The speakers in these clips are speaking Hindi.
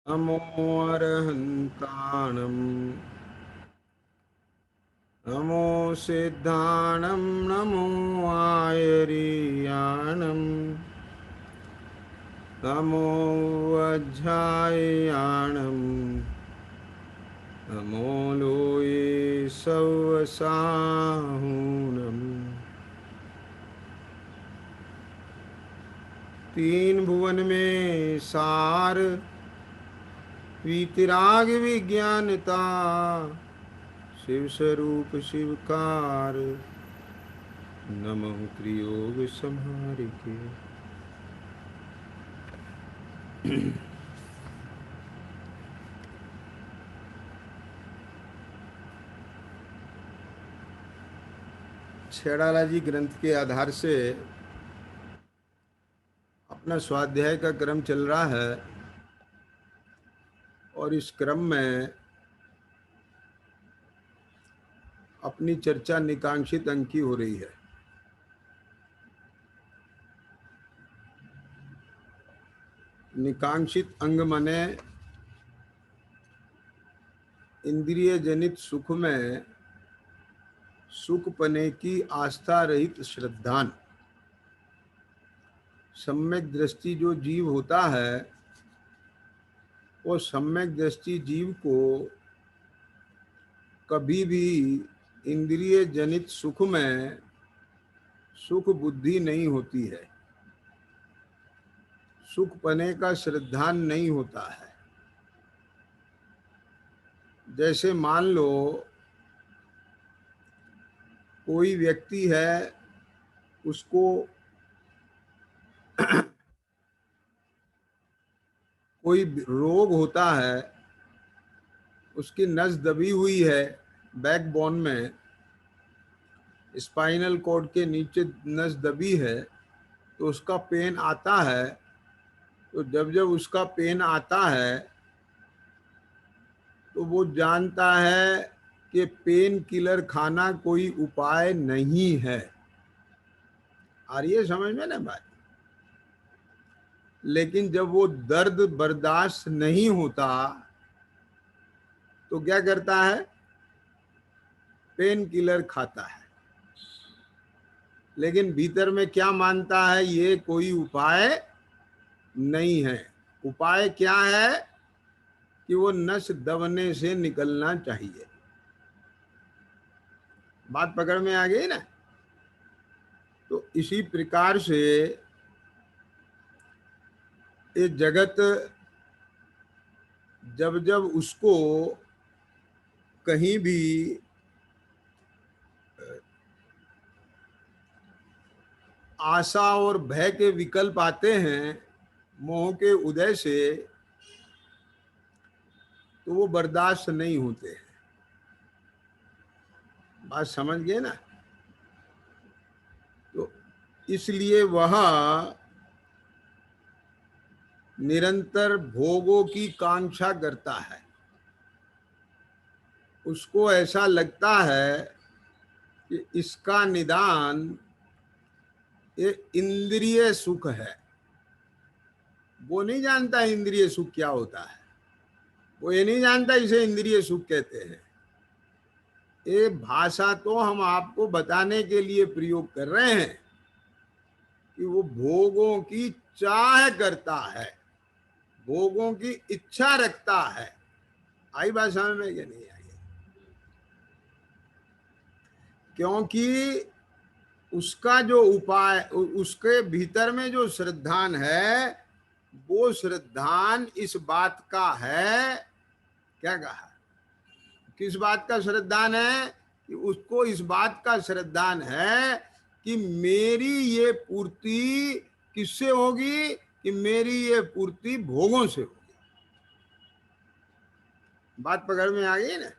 नमो अरहन्ताणं नमो सिद्धाणं नमो आयर्याणं नमो वज्राययाणं नमो लोये सवसाहूनम्। तीन भुवन में सार वीतराग विज्ञानता शिव स्वरूप शिवकार नमः त्रियोग संहार के। छेड़ाला जी ग्रंथ के आधार से अपना स्वाध्याय का क्रम चल रहा है और इस क्रम में अपनी चर्चा निकांक्षित अंग की हो रही है। निकांक्षित अंग माने इंद्रिय जनित सुख में सुख पने की आस्था रहित श्रद्धान। सम्यक दृष्टि जो जीव होता है वो सम्यक दृष्टि जीव को कभी भी इंद्रिय जनित सुख में सुख बुद्धि नहीं होती है, सुख पने का श्रद्धान नहीं होता है। जैसे मान लो कोई व्यक्ति है, उसको कोई रोग होता है, उसकी नस दबी हुई है बैकबोन में, स्पाइनल कॉर्ड के नीचे नस दबी है, तो उसका पेन आता है। तो जब जब उसका पेन आता है तो वो जानता है कि पेन किलर खाना कोई उपाय नहीं है। और ये समझ में ना बात। लेकिन जब वो दर्द बर्दाश्त नहीं होता तो क्या करता है? पेन किलर खाता है। लेकिन भीतर में क्या मानता है? ये कोई उपाय नहीं है। उपाय क्या है? कि वो नस दबने से निकलना चाहिए। बात पकड़ में आ गई ना? तो इसी प्रकार से ये जगत जब जब उसको कहीं भी आशा और भय के विकल्प आते हैं मोह के उदय से, तो वो बर्दाश्त नहीं होते हैं। बात समझ गए ना? तो इसलिए वह निरंतर भोगों की कांक्षा करता है। उसको ऐसा लगता है कि इसका निदान ये इंद्रिय सुख है। वो नहीं जानता इंद्रिय सुख क्या होता है। वो ये नहीं जानता इसे इंद्रिय सुख कहते हैं। ये भाषा तो हम आपको बताने के लिए प्रयोग कर रहे हैं कि वो भोगों की चाह करता है, भोगों की इच्छा रखता है। आई बात समझ में कि नहीं आई? क्योंकि उसका जो उपाय, उसके भीतर में जो श्रद्धान है, वो श्रद्धान इस बात का है। क्या कहा? किस बात का श्रद्धान है? कि उसको इस बात का श्रद्धान है कि मेरी ये पूर्ति किससे होगी? कि मेरी ये पूर्ति भोगों से होगी। बात पकड़ में आ गई ना?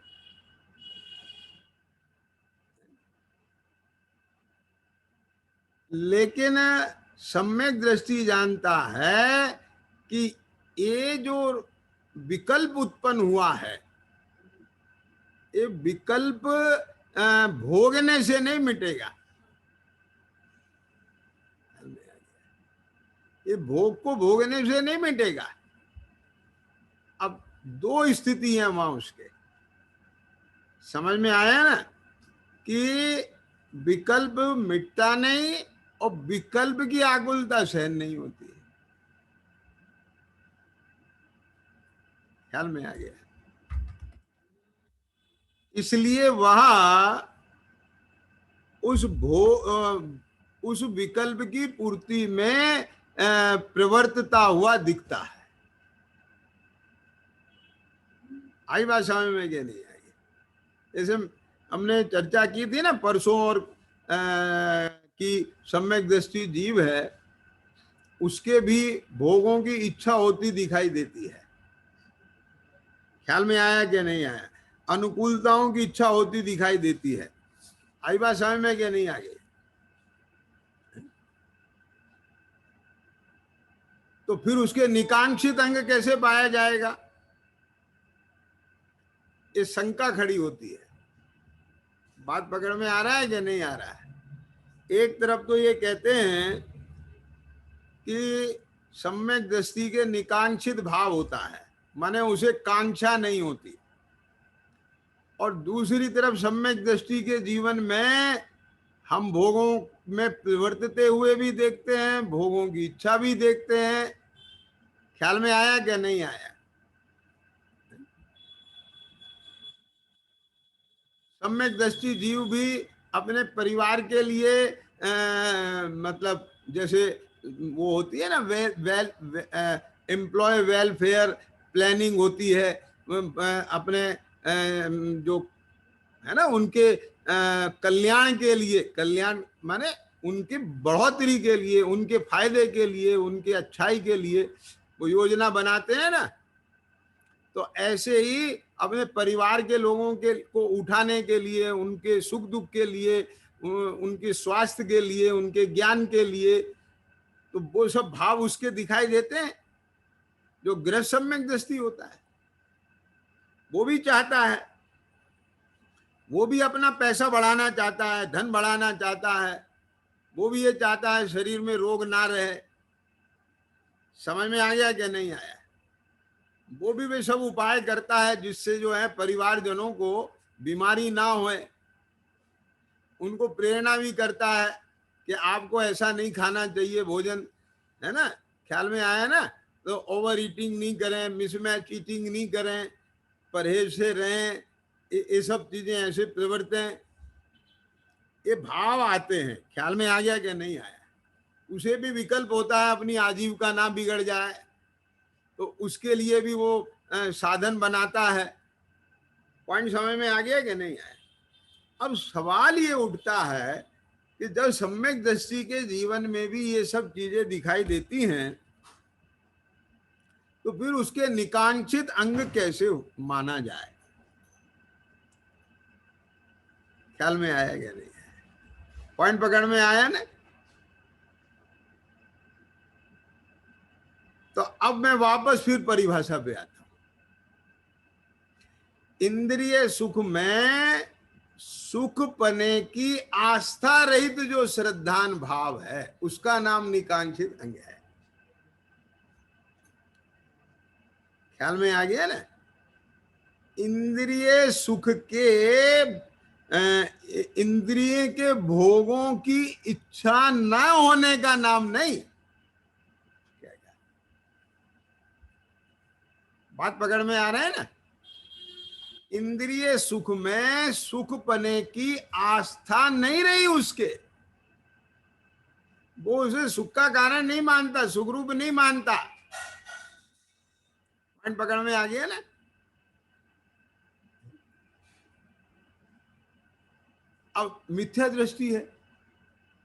लेकिन सम्यक दृष्टि जानता है कि ये जो विकल्प उत्पन्न हुआ है, ये विकल्प भोगने से नहीं मिटेगा। ये भोग को भोगने से नहीं मिटेगा। अब दो स्थिति है वहां उसके, समझ में आया ना, कि विकल्प मिटता नहीं और विकल्प की आकुलता सहन नहीं होती है। ख्याल में आ गया? इसलिए वह उस विकल्प की पूर्ति में प्रवर्तता हुआ दिखता है। आई बात समझ में क्या नहीं आई? जैसे हमने चर्चा की थी ना परसों, और कि सम्यक दृष्टि जीव है, उसके भी भोगों की इच्छा होती दिखाई देती है। ख्याल में आया क्या नहीं आया? अनुकूलताओं की इच्छा होती दिखाई देती है। आई बात समझ में क्या नहीं आ गई? तो फिर उसके निकांक्षित अंग कैसे पाया जाएगा, ये शंका खड़ी होती है। बात पकड़ में आ रहा है कि नहीं आ रहा है? एक तरफ तो ये कहते हैं कि सम्यक दृष्टि के निकांक्षित भाव होता है, माने उसे कांक्षा नहीं होती, और दूसरी तरफ सम्यक दृष्टि के जीवन में हम भोगों में प्रवर्तते हुए भी देखते हैं, भोगों की इच्छा भी देखते हैं। ख्याल में आया क्या नहीं आया? सम्यक दृष्टि जीव भी अपने परिवार के लिए मतलब जैसे वो होती है ना, एम्प्लॉय वेलफेयर प्लानिंग होती है, अपने जो है ना उनके कल्याण के लिए, कल्याण माने उनके बढ़ोतरी के लिए, उनके फायदे के लिए, उनके अच्छाई के लिए वो योजना बनाते हैं ना। तो ऐसे ही अपने परिवार के लोगों के को उठाने के लिए, उनके सुख दुख के लिए, उनके स्वास्थ्य के लिए, उनके ज्ञान के लिए, तो वो सब भाव उसके दिखाई देते हैं। जो गृह सम्यक दृष्टि होता है वो भी चाहता है, वो भी अपना पैसा बढ़ाना चाहता है, धन बढ़ाना चाहता है, वो भी ये चाहता है शरीर में रोग ना रहे। समझ में आ गया क्या नहीं आया? वो भी वे सब उपाय करता है जिससे जो है परिवारजनों को बीमारी ना होए। उनको प्रेरणा भी करता है कि आपको ऐसा नहीं खाना चाहिए भोजन, है ना? ख्याल में आया ना? तो ओवर ईटिंग नहीं करें, मिसमैच ईटिंग नहीं करें, परहेज से रहें, ये सब चीजें ऐसे प्रवृत्तें, ये भाव आते हैं। ख्याल में आ गया कि नहीं आया? उसे भी विकल्प होता है अपनी आजीविका ना बिगड़ जाए, तो उसके लिए भी वो साधन बनाता है। पॉइंट समझ में आ गया कि नहीं आया? अब सवाल ये उठता है कि जब सम्यक दृष्टि के जीवन में भी ये सब चीजें दिखाई देती हैं, तो फिर उसके निकांक्षित अंग कैसे माना जाए? ख्याल में आया क्या नहीं? पॉइंट पकड़ में आया ना? तो अब मैं वापस फिर परिभाषा पे आता हूं। इंद्रिय सुख में सुख पने की आस्था रहित जो श्रद्धान भाव है, उसका नाम निकांक्षित अंग है। ख्याल में आ गया ना? इंद्रिय सुख के इंद्रिय के भोगों की इच्छा न होने का नाम नहीं। बात पकड़ में आ रहा है ना? इंद्रिय सुख में सुख पने की आस्था नहीं रही उसके, वो उसे सुख का कारण नहीं मानता, सुखरूप नहीं मानता। पॉइंट पकड़ में आ गया ना? अब मिथ्या दृष्टि है,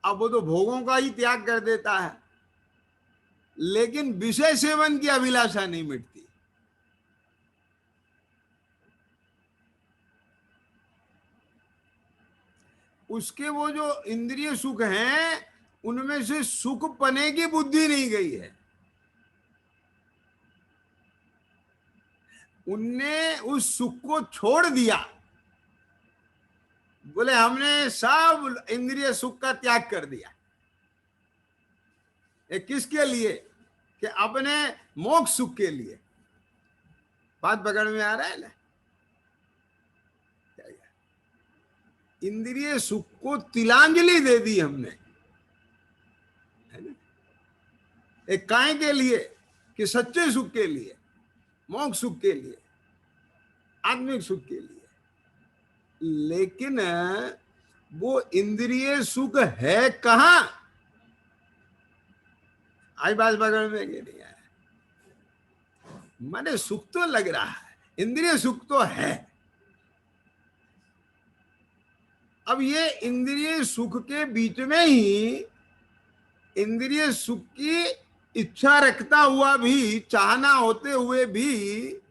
अब वो तो भोगों का ही त्याग कर देता है, लेकिन विषय सेवन की अभिलाषा नहीं मिटती। उसके वो जो इंद्रिय सुख हैं, उनमें से सुख पने की बुद्धि नहीं गई है। उनने उस सुख को छोड़ दिया, बोले हमने सब इंद्रिय सुख का त्याग कर दिया। किसके लिए? कि अपने मोक्ष सुख के लिए। बात पकड़ में आ रहा है ना? इंद्रिय सुख को तिलांजलि दे दी हमने, है ना? एक काय के लिए? कि सच्चे सुख के लिए, मोक्ष सुख के लिए, आत्मिक सुख के लिए। लेकिन वो इंद्रिय सुख है कहां? आई बात पकड़ में कि नहीं आया? माने सुख तो लग रहा है, इंद्रिय सुख तो है। अब ये इंद्रिय सुख के बीच में ही इंद्रिय सुख की इच्छा रखता हुआ भी, चाहना होते हुए भी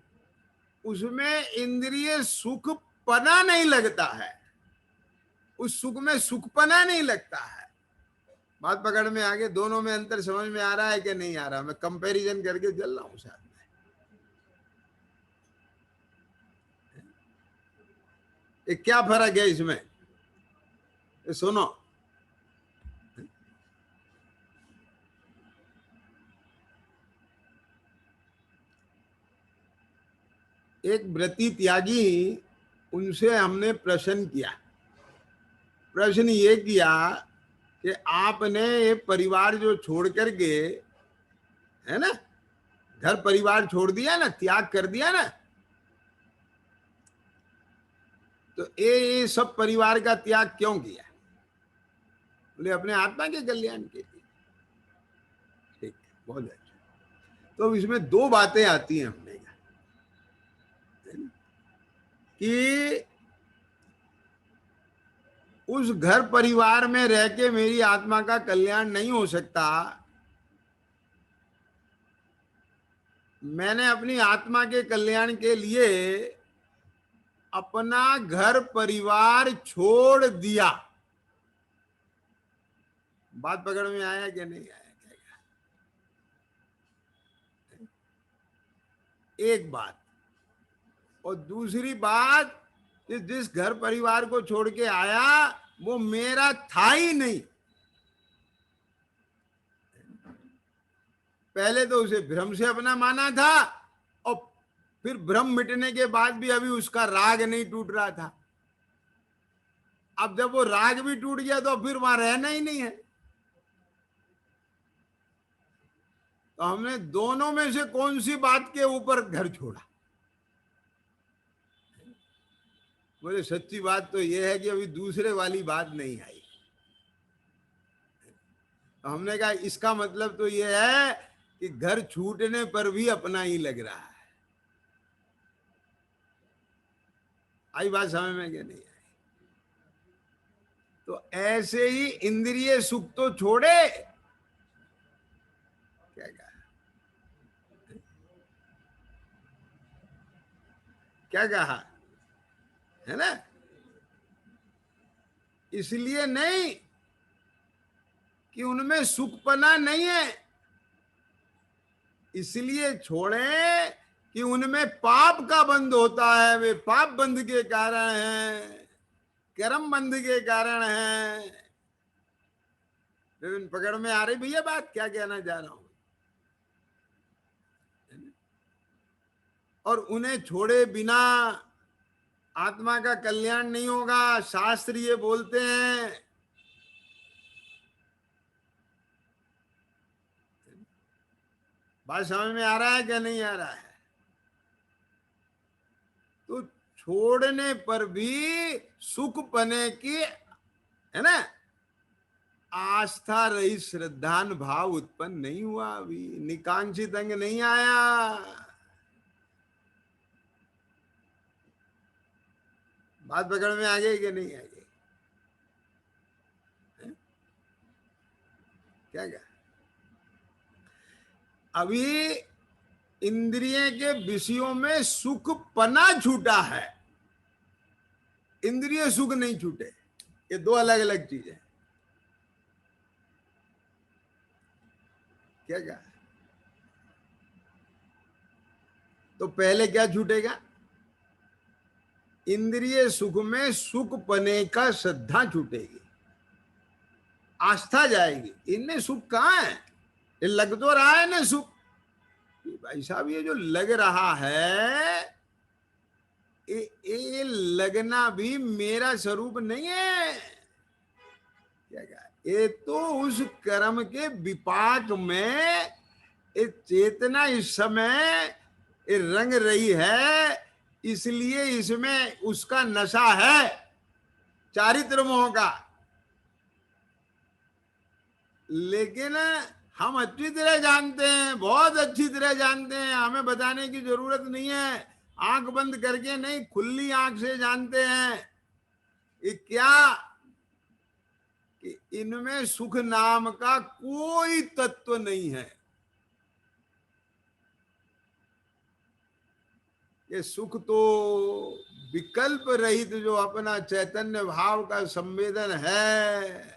उसमें इंद्रिय सुख पना नहीं लगता है, उस सुख में सुखपना नहीं लगता है। बात पकड़ में आगे? दोनों में अंतर समझ में आ रहा है कि नहीं आ रहा? मैं कंपैरिजन करके चल रहा हूं साथ में। क्या फर्क है इसमें? सुनो, एक व्रती त्यागी, उनसे हमने प्रश्न किया। प्रश्न ये किया कि आपने ये परिवार जो छोड़ करके, है ना, घर परिवार छोड़ दिया ना, त्याग कर दिया ना, तो ये सब परिवार का त्याग क्यों किया? बोले अपने आत्मा के कल्याण के लिए। ठीक, बहुत अच्छा। तो इसमें दो बातें आती हैं हमने कहा कि उस घर परिवार में रह के मेरी आत्मा का कल्याण नहीं हो सकता। मैंने अपनी आत्मा के कल्याण के लिए अपना घर परिवार छोड़ दिया। बात पकड़ में आया कि नहीं आया? एक बात। और दूसरी बात कि जिस घर परिवार को छोड़ के आया वो मेरा था ही नहीं। पहले तो उसे भ्रम से अपना माना था, और फिर भ्रम मिटने के बाद भी अभी उसका राग नहीं टूट रहा था। अब जब वो राग भी टूट गया तो फिर वहां रहना ही नहीं है। तो हमने दोनों में से कौन सी बात के ऊपर घर छोड़ा? बोले सच्ची बात तो यह है कि अभी दूसरे वाली बात नहीं आई। तो हमने कहा इसका मतलब तो यह है कि घर छूटने पर भी अपना ही लग रहा है। आई बात समझ में? क्या नहीं आई? तो ऐसे ही इंद्रिय सुख तो छोड़े। क्या कहा? क्या कहा? है ना? इसलिए नहीं कि उनमें सुखपना नहीं है, इसलिए छोड़े कि उनमें पाप का बंध होता है। वे पाप बंध के कारण हैं, कर्म बंध के कारण हैं। लेकिन पकड़ में आ रही भैया बात? क्या कहना चाह रहा हूं? और उन्हें छोड़े बिना आत्मा का कल्याण नहीं होगा, शास्त्र ये बोलते हैं। बात समझ में आ रहा है क्या नहीं आ रहा है? तो छोड़ने पर भी सुख पने की, है ना, आस्था रही श्रद्धान भाव उत्पन्न नहीं हुआ, अभी निकांक्षित अंग नहीं आया। बात पकड़ में आ गई कि नहीं आ गई? क्या क्या? अभी इंद्रिय के विषयों में सुख पना छूटा है, इंद्रिय सुख नहीं छूटे। ये दो अलग अलग चीजें। क्या क्या? तो पहले क्या छूटेगा? इंद्रिय सुख में सुख पने का श्रद्धा छूटेगी, आस्था जाएगी। इनमें सुख कहाँ है? ये लग तो रहा है ना सुख, कि भाई साहब ये जो लग रहा है ये लगना भी मेरा स्वरूप नहीं है। क्या कहा, ये तो उस कर्म के विपाक में ये चेतना इस समय ये रंग रही है, इसलिए इसमें उसका नशा है चारित्र मोह का। लेकिन हम अच्छी तरह जानते हैं, बहुत अच्छी तरह जानते हैं, हमें बताने की जरूरत नहीं है। आंख बंद करके नहीं, खुली आंख से जानते हैं ये क्या, कि इनमें सुख नाम का कोई तत्व नहीं है। ये सुख तो विकल्प रहित जो अपना चैतन्य भाव का संवेदन है,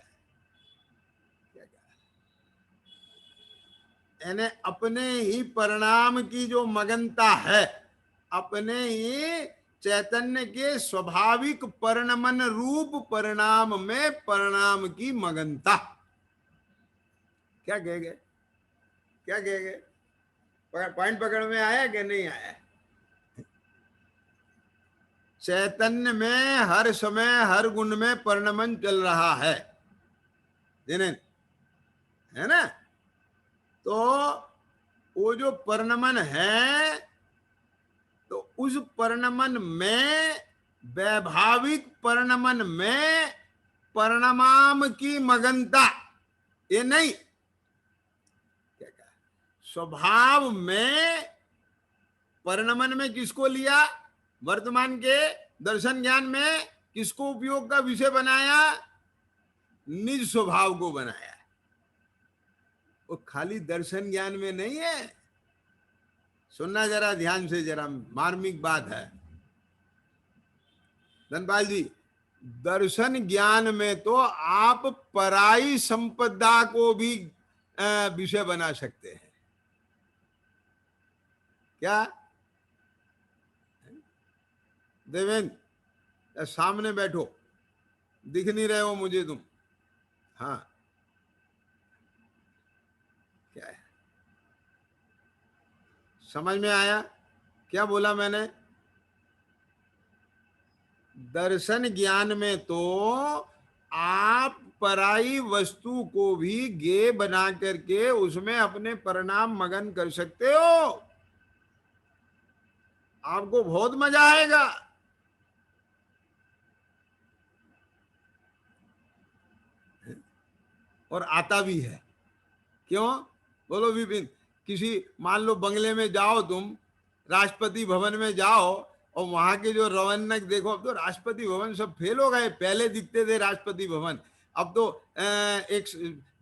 यानी अपने ही परिणाम की जो मगनता है, अपने ही चैतन्य के स्वाभाविक परिणमन रूप परिणाम में परिणाम की मगनता। क्या कहेंगे, क्या कहेंगे, पॉइंट पकड़ में आया कि नहीं आया? चैतन्य में हर समय हर गुण में परिणमन चल रहा है, है ना? तो वो जो परिणमन है, तो उस परिणमन में, वैभाविक परिणमन में परिणाम की मगनता, ये नहीं, क्या कहा, स्वभाव में परिणमन में किसको लिया, वर्तमान के दर्शन ज्ञान में किसको उपयोग का विषय बनाया, निज स्वभाव को बनाया। वो खाली दर्शन ज्ञान में नहीं है, सुनना जरा ध्यान से, जरा मार्मिक बात है धनपाल जी। दर्शन ज्ञान में तो आप पराई संपदा को भी विषय बना सकते हैं। क्या देवेंद्र, सामने बैठो, दिख नहीं रहे हो मुझे तुम। हाँ, क्या है, समझ में आया क्या बोला मैंने? दर्शन ज्ञान में तो आप पराई वस्तु को भी गे बना करके उसमें अपने परिणाम मगन कर सकते हो, आपको बहुत मजा आएगा। और आता भी है, क्यों बोलो विपिन? किसी मान लो बंगले में जाओ तुम, राष्ट्रपति भवन में जाओ, और वहां के जो रवन्नक देखो, अब तो राष्ट्रपति भवन सब फेल हो गए, पहले दिखते थे राष्ट्रपति भवन, अब तो एक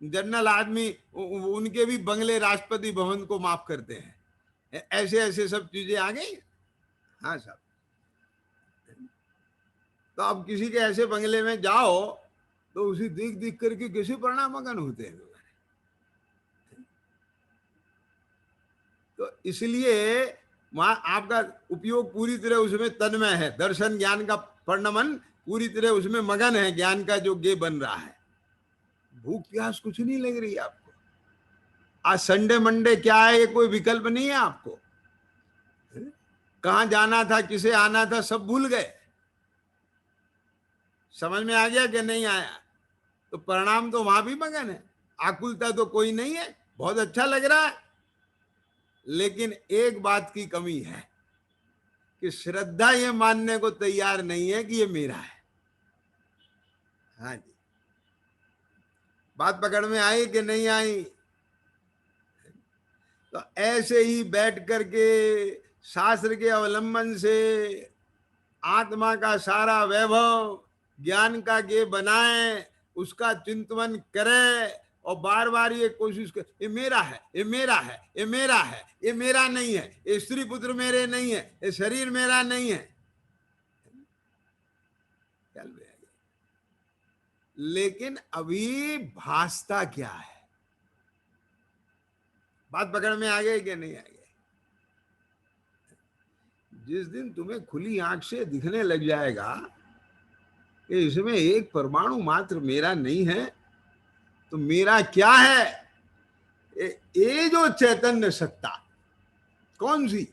जनरल आदमी उनके भी बंगले राष्ट्रपति भवन को माफ करते हैं, ऐसे ऐसे सब चीजें आ गई। हाँ साहब, तो अब किसी के ऐसे बंगले में जाओ तो उसी देख देख करके कैसे परिणाम मगन होते हैं। तो इसलिए वहां आपका उपयोग पूरी तरह उसमें तन्मय है, दर्शन ज्ञान का परिणमन पूरी तरह उसमें मगन है, ज्ञान का जो गे बन रहा है। भूख प्यास कुछ नहीं लग रही आपको, आज संडे मंडे क्या है ये कोई विकल्प नहीं है आपको, कहां जाना था, किसे आना था, सब भूल गए। समझ में आ गया कि नहीं आया? तो परिणाम तो वहां भी मगन है, आकुलता तो कोई नहीं है, बहुत अच्छा लग रहा है। लेकिन एक बात की कमी है कि श्रद्धा ये मानने को तैयार नहीं है कि ये मेरा है। हाँ जी, बात पकड़ में आई कि नहीं आई? तो ऐसे ही बैठ करके शास्त्र के अवलंबन से आत्मा का सारा वैभव ज्ञान का गे बनाए, उसका चिंतन करे, और बार बार ये कोशिश कर, ये मेरा है, ये मेरा है, ये मेरा है, ये मेरा नहीं है, ये स्त्री पुत्र मेरे नहीं है, ये शरीर मेरा नहीं है, चल रहा है। लेकिन अभी भासता क्या है? बात पकड़ में आ गई कि नहीं आ गई? जिस दिन तुम्हें खुली आंख से दिखने लग जाएगा कि इसमें एक परमाणु मात्र मेरा नहीं है, तो मेरा क्या है? ये जो चैतन्य सत्ता, कौन सी?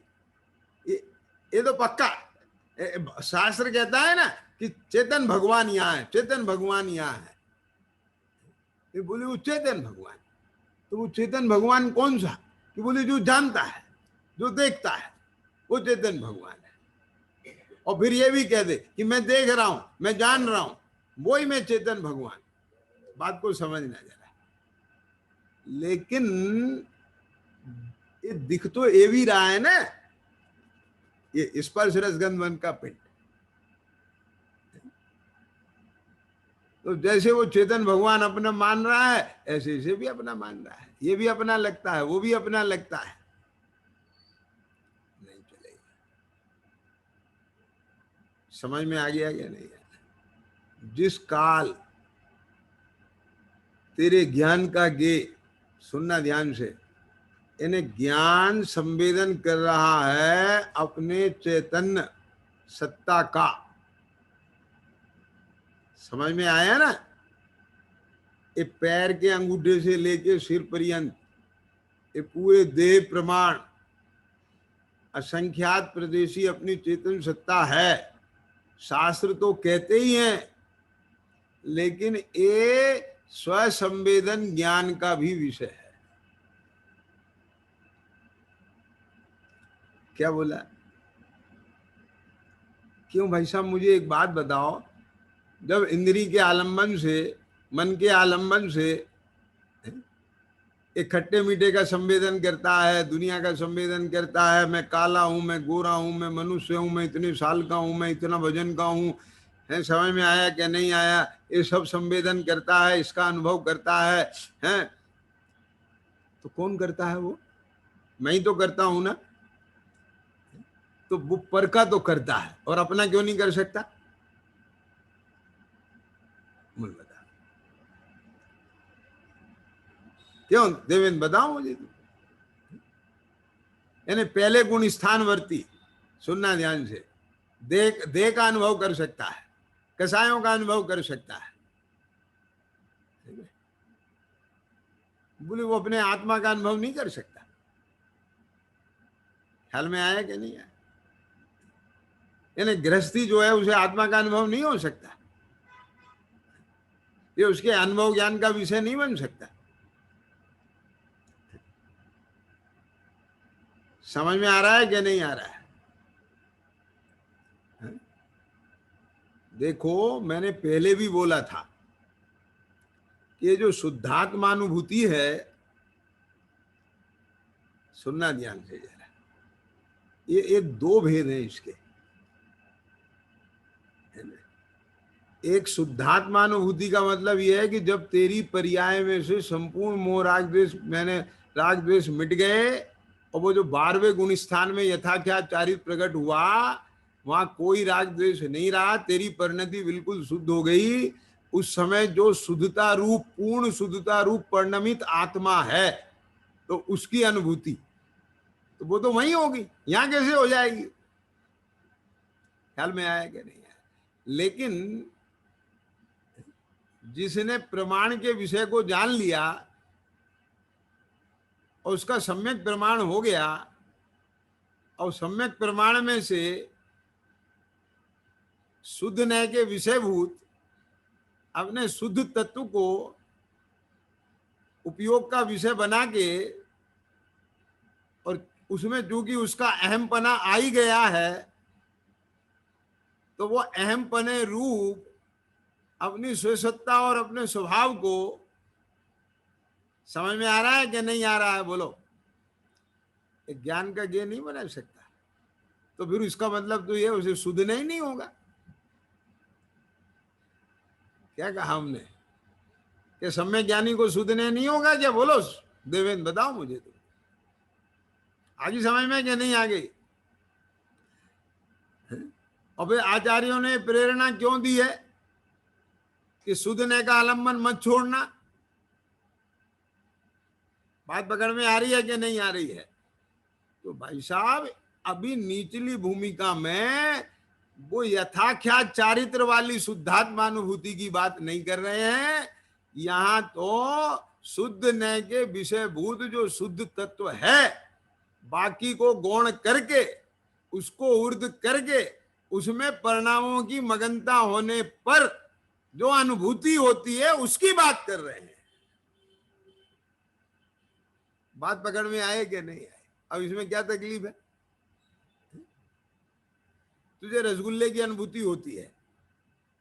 ये तो पक्का शास्त्र कहता है ना कि चेतन भगवान यहाँ है, चेतन भगवान यहाँ है। ये बोले वो चेतन भगवान, तो वो चेतन भगवान कौन सा? कि बोले जो जानता है, जो देखता है, वो चेतन भगवान है। और फिर ये भी कह दे कि मैं देख रहा हूं, मैं जान रहा हूं, वही मैं चेतन भगवान। बात को समझना जरा। लेकिन ये दिख तो ये भी रहा है ना, ये स्पर्श रसगंध मन का पिंड। तो जैसे वो चेतन भगवान अपना मान रहा है, ऐसे इसे भी अपना मान रहा है। ये भी अपना लगता है, वो भी अपना लगता है। नहीं चलेगा। समझ में आ गया क्या नहीं आया? जिस काल तेरे ज्ञान का गे, सुनना ध्यान से, इन्हें ज्ञान संवेदन कर रहा है अपने चैतन्य सत्ता का। समझ में आया ना? ये पैर के अंगूठे से लेके सिर पर्यंत ये पूरे देह प्रमाण असंख्यात प्रदेशी अपनी चेतन सत्ता है। शास्त्र तो कहते ही हैं, लेकिन ये स्वसंवेदन ज्ञान का भी विषय है। क्या बोला? क्यों भाई साहब, मुझे एक बात बताओ, जब इंद्री के आलम्बन से, मन के आलम्बन से एक खट्टे मीठे का संवेदन करता है, दुनिया का संवेदन करता है, मैं काला हूं, मैं गोरा हूं, मैं मनुष्य हूं, मैं इतने साल का हूं, मैं इतना वजन का हूं, है समझ में आया क्या नहीं आया? ये सब संवेदन करता है, इसका अनुभव करता है, हैं? तो कौन करता है वो? मैं ही तो करता हूं ना। तो वो पर का तो करता है, और अपना क्यों नहीं कर सकता? मुझे बता, क्यों देवेंद्र, बताओ मुझे। यानी पहले गुण स्थानवर्ती, सुनना ध्यान से, देह का अनुभव कर सकता है, कसायों का अनुभव कर सकता है, बोले वो अपने आत्मा का अनुभव नहीं कर सकता। ख्याल में आया कि नहीं आया? यानी गृहस्थी जो है, उसे आत्मा का अनुभव नहीं हो सकता, ये उसके अनुभव ज्ञान का विषय नहीं बन सकता। समझ में आ रहा है कि नहीं आ रहा है? देखो, मैंने पहले भी बोला था कि ये जो शुद्धात्मानुभूति है, सुनना ध्यान से जरा, ये दो भेद हैं इसके। एक शुद्धात्मानुभूति का मतलब यह है कि जब तेरी पर्याय में से संपूर्ण मोह राग द्वेष, मैंने राग द्वेष मिट गए, और वो जो 12वें गुण स्थान में यथाख्यात चारित्र प्रकट हुआ, वहां कोई राग द्वेष नहीं रहा, तेरी परिणति बिल्कुल शुद्ध हो गई। उस समय जो शुद्धता रूप, पूर्ण शुद्धता रूप परिणमित आत्मा है, तो उसकी अनुभूति तो वो तो वहीं होगी, यहां कैसे हो जाएगी? ख्याल में आया कि नहीं आया? लेकिन जिसने प्रमाण के विषय को जान लिया और उसका सम्यक प्रमाण हो गया, और सम्यक प्रमाण में से शुद्ध नय के विषयभूत अपने शुद्ध तत्व को उपयोग का विषय बना के, और उसमें चूंकि उसका अहमपना आ ही गया है, तो वो अहमपने रूप अपनी स्वसत्ता और अपने स्वभाव को, समझ में आ रहा है कि नहीं आ रहा है? बोलो। एक ज्ञान का ज्ञान नहीं बना सकता, तो फिर इसका मतलब तो ये उसे शुद्धना ही नहीं होगा। क्या कहा हमने? कि सम्यक ज्ञानी को शुद्धना नहीं होगा क्या? बोलो देवेंद्र, बताओ मुझे। तो आगे समझ में क्या नहीं आ गई? और फिर आचार्यों ने प्रेरणा क्यों दी है कि शुद्धने का आलम्बन मत छोड़ना? बात पकड़ में आ रही है कि नहीं आ रही है? तो भाई साहब, अभी निचली भूमिका में वो यथाख्यात चारित्र वाली शुद्धात्मानुभूति की बात नहीं कर रहे हैं। यहां तो शुद्ध नय के विषयभूत जो शुद्ध तत्व है, बाकी को गौण करके, उसको ऊर्ध्व करके, उसमें परिणामों की मगनता होने पर जो अनुभूति होती है उसकी बात कर रहे हैं। बात पकड़ में आए कि नहीं आए? अब इसमें क्या तकलीफ है? तुझे रसगुल्ले की अनुभूति होती है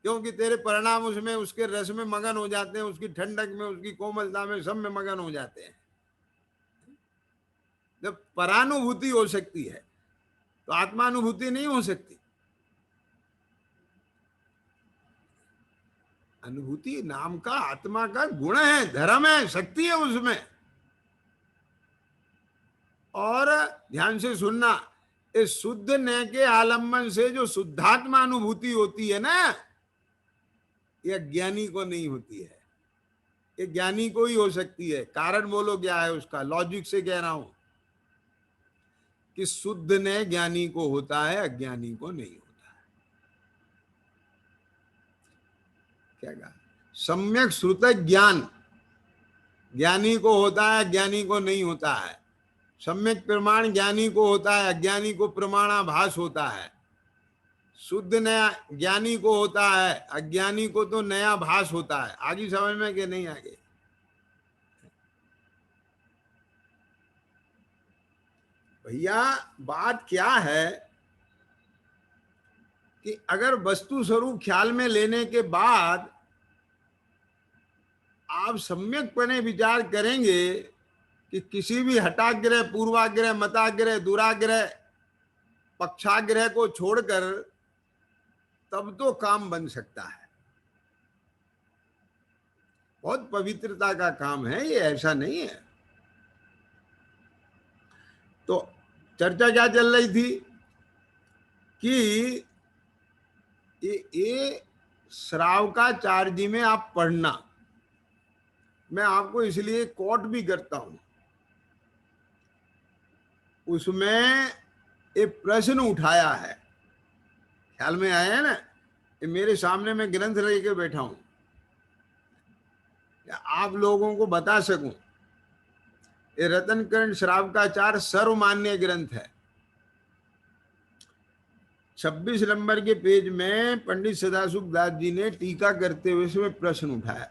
क्योंकि तेरे परिणाम उसमें, उसके रस में मगन हो जाते हैं, उसकी ठंडक में, उसकी कोमलता में, सब में मगन हो जाते हैं। जब परानुभूति हो सकती है तो आत्मानुभूति नहीं हो सकती। अनुभूति नाम का आत्मा का गुण है, धर्म है, शक्ति है उसमें। और ध्यान से सुनना, इस शुद्ध न के आलम्बन से जो शुद्धात्मा अनुभूति होती है ना, यह ज्ञानी को नहीं होती है। ये ज्ञानी को ही हो सकती है। कारण बोलो क्या है उसका? लॉजिक से कह रहा हूं कि शुद्ध ने ज्ञानी को होता है, अज्ञानी को नहीं होता है। क्या कहा? सम्यक श्रुत ज्ञान ज्ञानी को होता है, अज्ञानी को नहीं होता है। सम्यक प्रमाण ज्ञानी को होता है, अज्ञानी को प्रमाणाभास होता है। शुद्ध नया ज्ञानी को होता है, अज्ञानी को तो नया भास होता है। आगे समझ में कि नहीं? आगे भैया बात क्या है कि अगर वस्तु स्वरूप ख्याल में लेने के बाद आप सम्यकपणे विचार करेंगे कि किसी भी हटाग्रह, पूर्वाग्रह, मताग्रह, दुराग्रह, पक्षाग्रह को छोड़कर, तब तो काम बन सकता है। बहुत पवित्रता का काम है ये, ऐसा नहीं है। तो चर्चा क्या चल रही थी कि ये श्रावकाचार्य में आप पढ़ना, मैं आपको इसलिए कोट भी करता हूं। उसमें एक प्रश्न उठाया है, ख्याल में आया है ना? ये मेरे सामने मैं ग्रंथ लेके बैठा हूं, आप लोगों को बता सकूं। ये रत्नकर्ण श्रावकाचार्य सर्वमान्य ग्रंथ है। 26 नंबर के पेज में पंडित सदाशिव दास जी ने टीका करते हुए इसमें प्रश्न उठाया।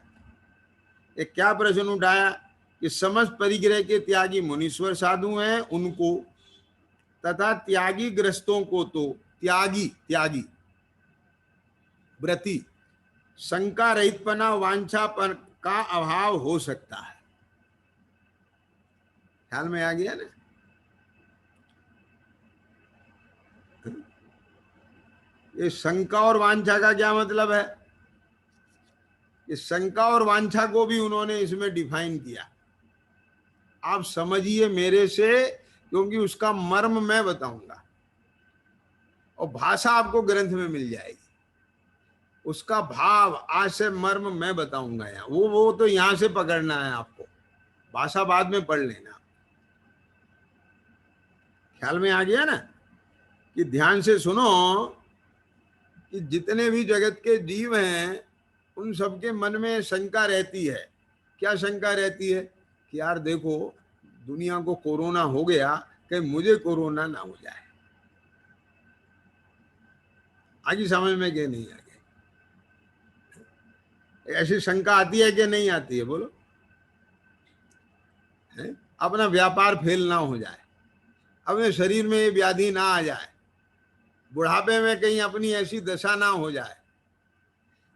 एक क्या प्रश्न उठाया कि समस्त परिग्रह के त्यागी मुनीश्वर साधु हैं, उनको तथा त्यागी ग्रस्तों को तो त्यागी व्रति शंका रहितपना, वांछापन का अभाव हो सकता है। ख्याल में आ गया ना? ये शंका और वांछा का क्या मतलब है? कि शंका और वांछा को भी उन्होंने इसमें डिफाइन किया। आप समझिए मेरे से, क्योंकि उसका मर्म मैं बताऊंगा और भाषा आपको ग्रंथ में मिल जाएगी। उसका भाव, आशय, मर्म मैं बताऊंगा। यहाँ वो तो यहां से पकड़ना है आपको, भाषा बाद में पढ़ लेना। ख्याल में आ गया ना? कि ध्यान से सुनो कि जितने भी जगत के जीव हैं उन सबके मन में शंका रहती है। क्या शंका रहती है? कि यार देखो, दुनिया को कोरोना हो गया, कहीं मुझे कोरोना ना हो जाए। आगे समझ में क्या नहीं? आगे ऐसी शंका आती है कि नहीं आती है? बोलो। है? अपना व्यापार फेल ना हो जाए, अपने शरीर में ये व्याधि ना आ जाए, बुढ़ापे में कहीं अपनी ऐसी दशा ना हो जाए।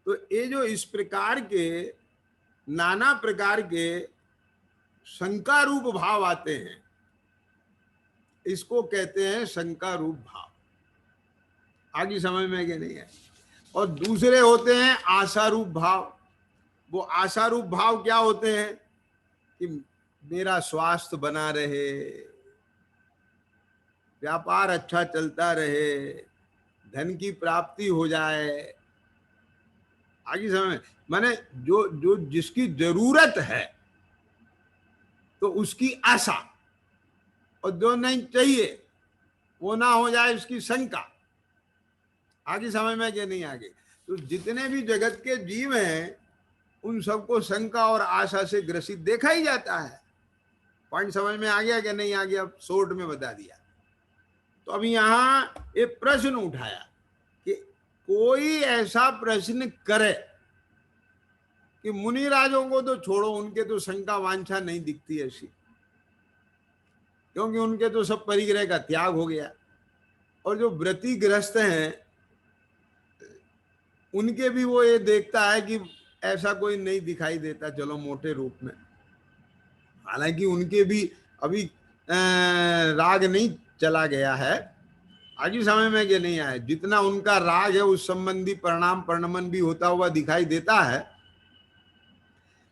तो ये जो इस प्रकार के नाना प्रकार के शंका रूप भाव आते हैं, इसको कहते हैं शंका रूप भाव। आगे समझ में कि नहीं है? और दूसरे होते हैं आशारूप भाव। वो आशारूप भाव क्या होते हैं? कि मेरा स्वास्थ्य बना रहे, व्यापार अच्छा चलता रहे, धन की प्राप्ति हो जाए। आगे समझ, माने जो जो जिसकी जरूरत है तो उसकी आशा, और जो नहीं चाहिए वो ना हो जाए उसकी शंका। आगे समझ में कि नहीं? आगे तो जितने भी जगत के जीव हैं उन सबको शंका और आशा से ग्रसित देखा ही जाता है। पॉइंट समझ में आ गया कि नहीं आ गया? शॉर्ट में बता दिया। तो अभी यहां एक प्रश्न उठाया कि कोई ऐसा प्रश्न करे कि मुनिराजों को तो छोड़ो, उनके तो शंका वांछा नहीं दिखती ऐसी, क्योंकि उनके तो सब परिग्रह का त्याग हो गया। और जो व्रती गृहस्थ हैं उनके भी वो ये देखता है कि ऐसा कोई नहीं दिखाई देता, चलो मोटे रूप में। हालांकि उनके भी अभी राग नहीं चला गया है, आगे समय में कि नहीं आया, जितना उनका राग है उस संबंधी परिणाम परिणमन भी होता हुआ दिखाई देता है।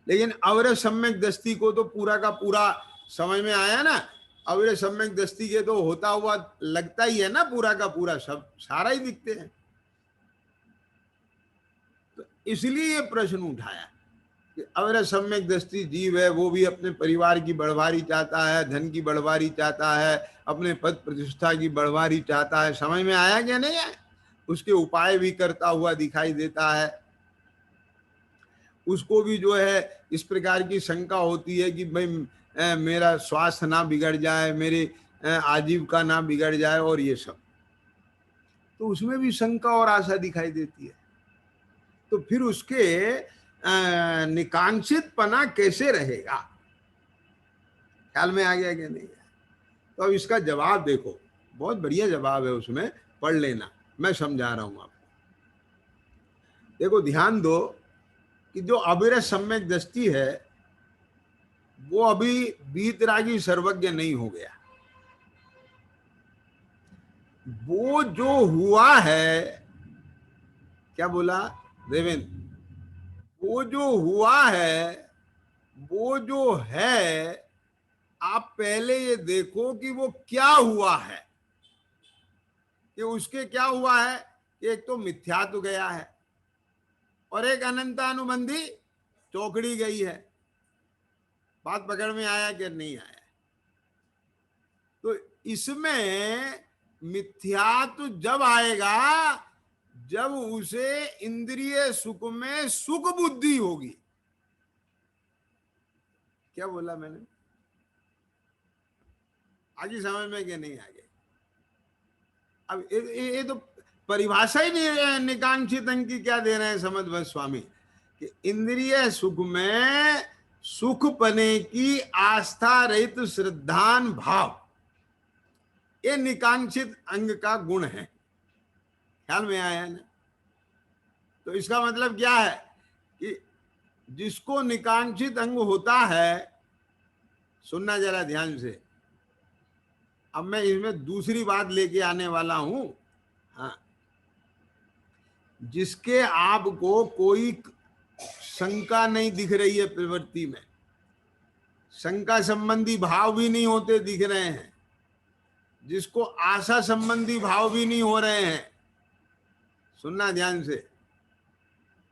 लेकिन अवरे सम्यक दस्ती को तो पूरा का पूरा समझ में आया ना। अवरे सम्यक दस्ती के तो होता हुआ लगता ही है ना, पूरा का पूरा सब सारा ही दिखते हैं। तो इसलिए ये प्रश्न उठाया कि अवरे सम्यक दस्ती जीव है, वो भी अपने परिवार की बढ़वारी चाहता है, धन की बढ़वारी चाहता है, अपने पद प्रतिष्ठा की बढ़वारी चाहता है। समझ में आया क्या नहीं आया? उसके उपाय भी करता हुआ दिखाई देता है। उसको भी जो है इस प्रकार की शंका होती है कि भाई मेरा स्वास्थ्य ना बिगड़ जाए, मेरे आजीविका ना बिगड़ जाए, और ये सब। तो उसमें भी शंका और आशा दिखाई देती है। तो फिर उसके निकांक्षित पना कैसे रहेगा? ख्याल में आ गया कि नहीं? तो अब इसका जवाब देखो, बहुत बढ़िया जवाब है, उसमें पढ़ लेना, मैं समझा रहा हूं आपको। देखो ध्यान दो कि जो अविरत सम्यक दृष्टि है वो अभी वीतरागी सर्वज्ञ नहीं हो गया। वो जो हुआ है, क्या बोला देवेंद्र? वो जो हुआ है, वो जो है, आप पहले ये देखो कि वो क्या हुआ है। कि उसके क्या हुआ है कि एक तो मिथ्यात्व गया है और एक अनंतानुबंधी चौकड़ी गई है। बात पकड़ में आया कि नहीं आया? तो इसमें मिथ्यात्व जब आएगा जब उसे इंद्रिय सुख में सुख बुद्धि होगी। क्या बोला मैंने? आगे समझ में कि नहीं आगे? अब ये तो परिभाषा ही नहीं निकांक्षित अंग की क्या दे रहे हैं समझ बस स्वामी, कि इंद्रिय सुख में सुख पने की आस्था रहित श्रद्धान भाव, ये निकांक्षित अंग का गुण है। ख्याल में आया ना? तो इसका मतलब क्या है कि जिसको निकांक्षित अंग होता है, सुनना जरा ध्यान से, अब मैं इसमें दूसरी बात लेके आने वाला हूं। हाँ, जिसके आपको कोई शंका नहीं दिख रही है प्रवृत्ति में, शंका संबंधी भाव भी नहीं होते दिख रहे हैं, जिसको आशा संबंधी भाव भी नहीं हो रहे हैं, सुनना ध्यान से,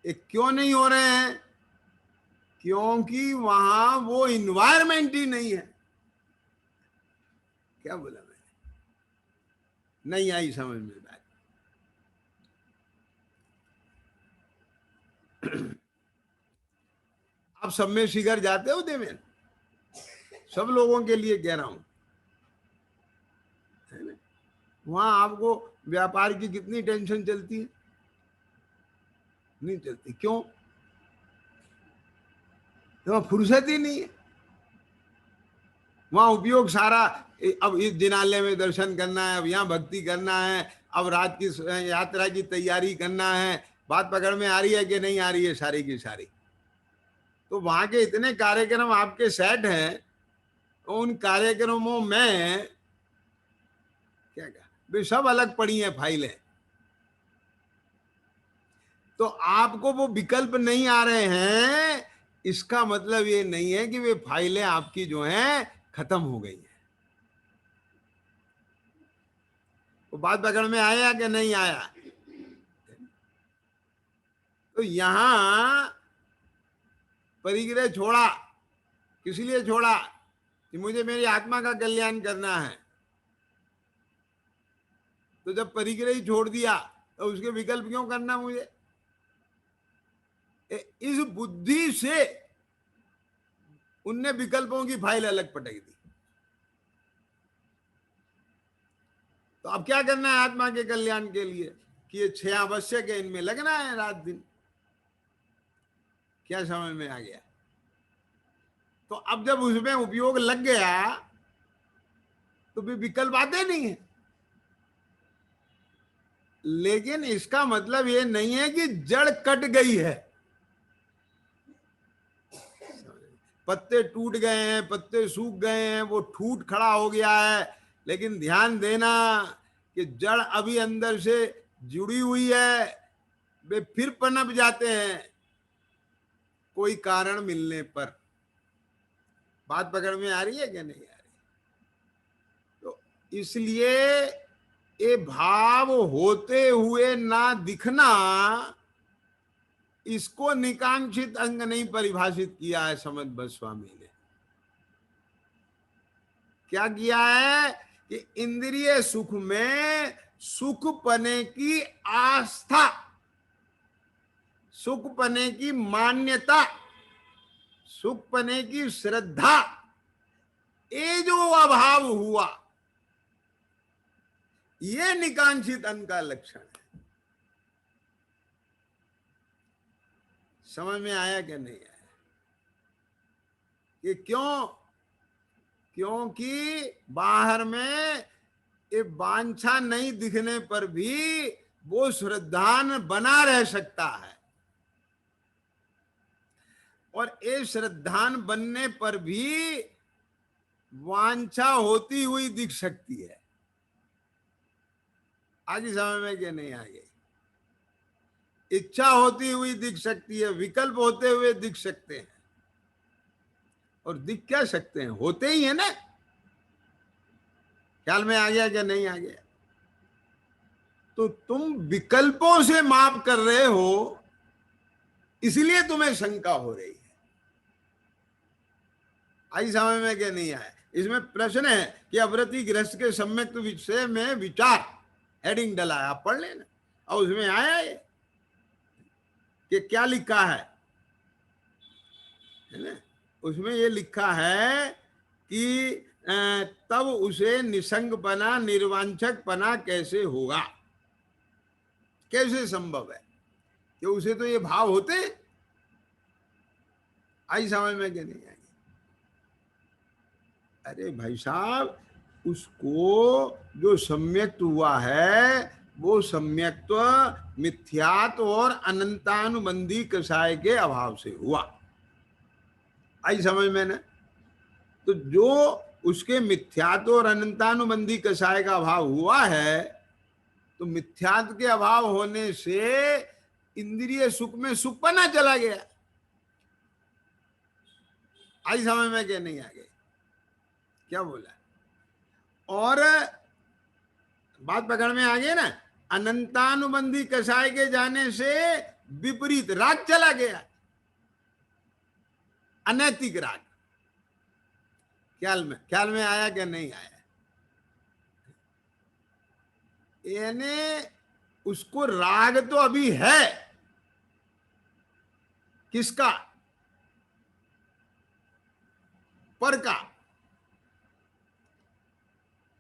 ये क्यों नहीं हो रहे हैं? क्योंकि वहां वो इन्वायरमेंट ही नहीं है। क्या बोला मैंने? नहीं आई समझ में बात? आप सब में शिखर जाते हो देवेन? सब लोगों के लिए कह रहा हूं, वहां आपको व्यापार की कितनी टेंशन चलती है? नहीं चलती। क्यों? तो वहां फुर्सत ही नहीं है। वहां उपयोग सारा, अब इस दिनालय में दर्शन करना है, अब यहाँ भक्ति करना है, अब रात की यात्रा की तैयारी करना है। बात पकड़ में आ रही है कि नहीं आ रही है? सारी की सारी। तो वहां के इतने कार्यक्रम आपके सेट हैं, तो उन कार्यक्रमों में क्या कहा, वे सब अलग पड़ी हैं फाइलें। तो आपको वो विकल्प नहीं आ रहे हैं, इसका मतलब ये नहीं है कि वे फाइलें आपकी जो हैं खत्म हो गई हैं। तो बात पकड़ में आया कि नहीं आया? तो यहां परिग्रह छोड़ा, किस लिए छोड़ा? कि मुझे मेरी आत्मा का कल्याण करना है। तो जब परिग्रह ही छोड़ दिया तो उसके विकल्प क्यों करना मुझे? इस बुद्धि से उनने विकल्पों की फाइल अलग पटक दी। तो अब क्या करना है आत्मा के कल्याण के लिए कि ये 6 आवश्यक है, इनमें लगना है रात दिन। क्या समझ में आ गया? तो अब जब उसमें उपयोग लग गया तो भी विकल्प आते नहीं है। लेकिन इसका मतलब ये नहीं है कि जड़ कट गई है, पत्ते टूट गए हैं, पत्ते सूख गए हैं, वो ठूट खड़ा हो गया है। लेकिन ध्यान देना कि जड़ अभी अंदर से जुड़ी हुई है, वे फिर पनप जाते हैं कोई कारण मिलने पर। बात पकड़ में आ रही है कि नहीं आ रही? तो इसलिए ये भाव होते हुए ना दिखना, इसको निकांक्षित अंग नहीं परिभाषित किया है समझ गोस्वामी ने। क्या किया है कि इंद्रिय सुख में सुख पने की आस्था, सुख पने की मान्यता, सुख पने की श्रद्धा, ये जो अभाव हुआ, ये निकांक्षित अंग का लक्षण है। समझ में आया कि नहीं आया? ये क्यों? क्योंकि बाहर में ये वांछा नहीं दिखने पर भी वो श्रद्धान बना रह सकता है, और ये श्रद्धान बनने पर भी वांछा होती हुई दिख सकती है। आगे समझ में कि नहीं? आगे इच्छा होती हुई दिख सकती है, विकल्प होते हुए दिख सकते हैं। और दिख क्या सकते हैं? होते ही है ना। ख्याल में आ गया क्या नहीं आ गया? तो तुम विकल्पों से माप कर रहे हो, इसलिए तुम्हें शंका हो रही है। आई समझ में क्या नहीं आया? इसमें प्रश्न है कि अवृत्ति गृहस्थ के सम्यक विषय में विचार, हेडिंग डला है, आप पढ़ लेना। और उसमें आया है कि क्या लिखा है ना? उसमें ये लिखा है कि तब उसे निसंगपना, निर्वांछकपना कैसे होगा? कैसे संभव है कि उसे तो ये भाव होते? आई समझ में क्या नहीं आई? अरे भाई साहब, उसको जो सम्यक्त हुआ है वो सम्यक्त्व मिथ्यात्व और अनंतानुबंधी कषाय के अभाव से हुआ। आई समझ में ना? तो जो उसके मिथ्यात्व और अनंतानुबंधी कषाय का अभाव हुआ है, तो मिथ्यात्व के अभाव होने से इंद्रिय सुख में सुखपना चला गया। आई समझ में क्या नहीं आ गई? क्या बोला? और बात पकड़ में आ गई ना? अनंतानुबंधी कषाय के जाने से विपरीत राग चला गया, अनैतिक राग। ख्याल में आया क्या नहीं आया? यानी उसको राग तो अभी है, किसका? पर का,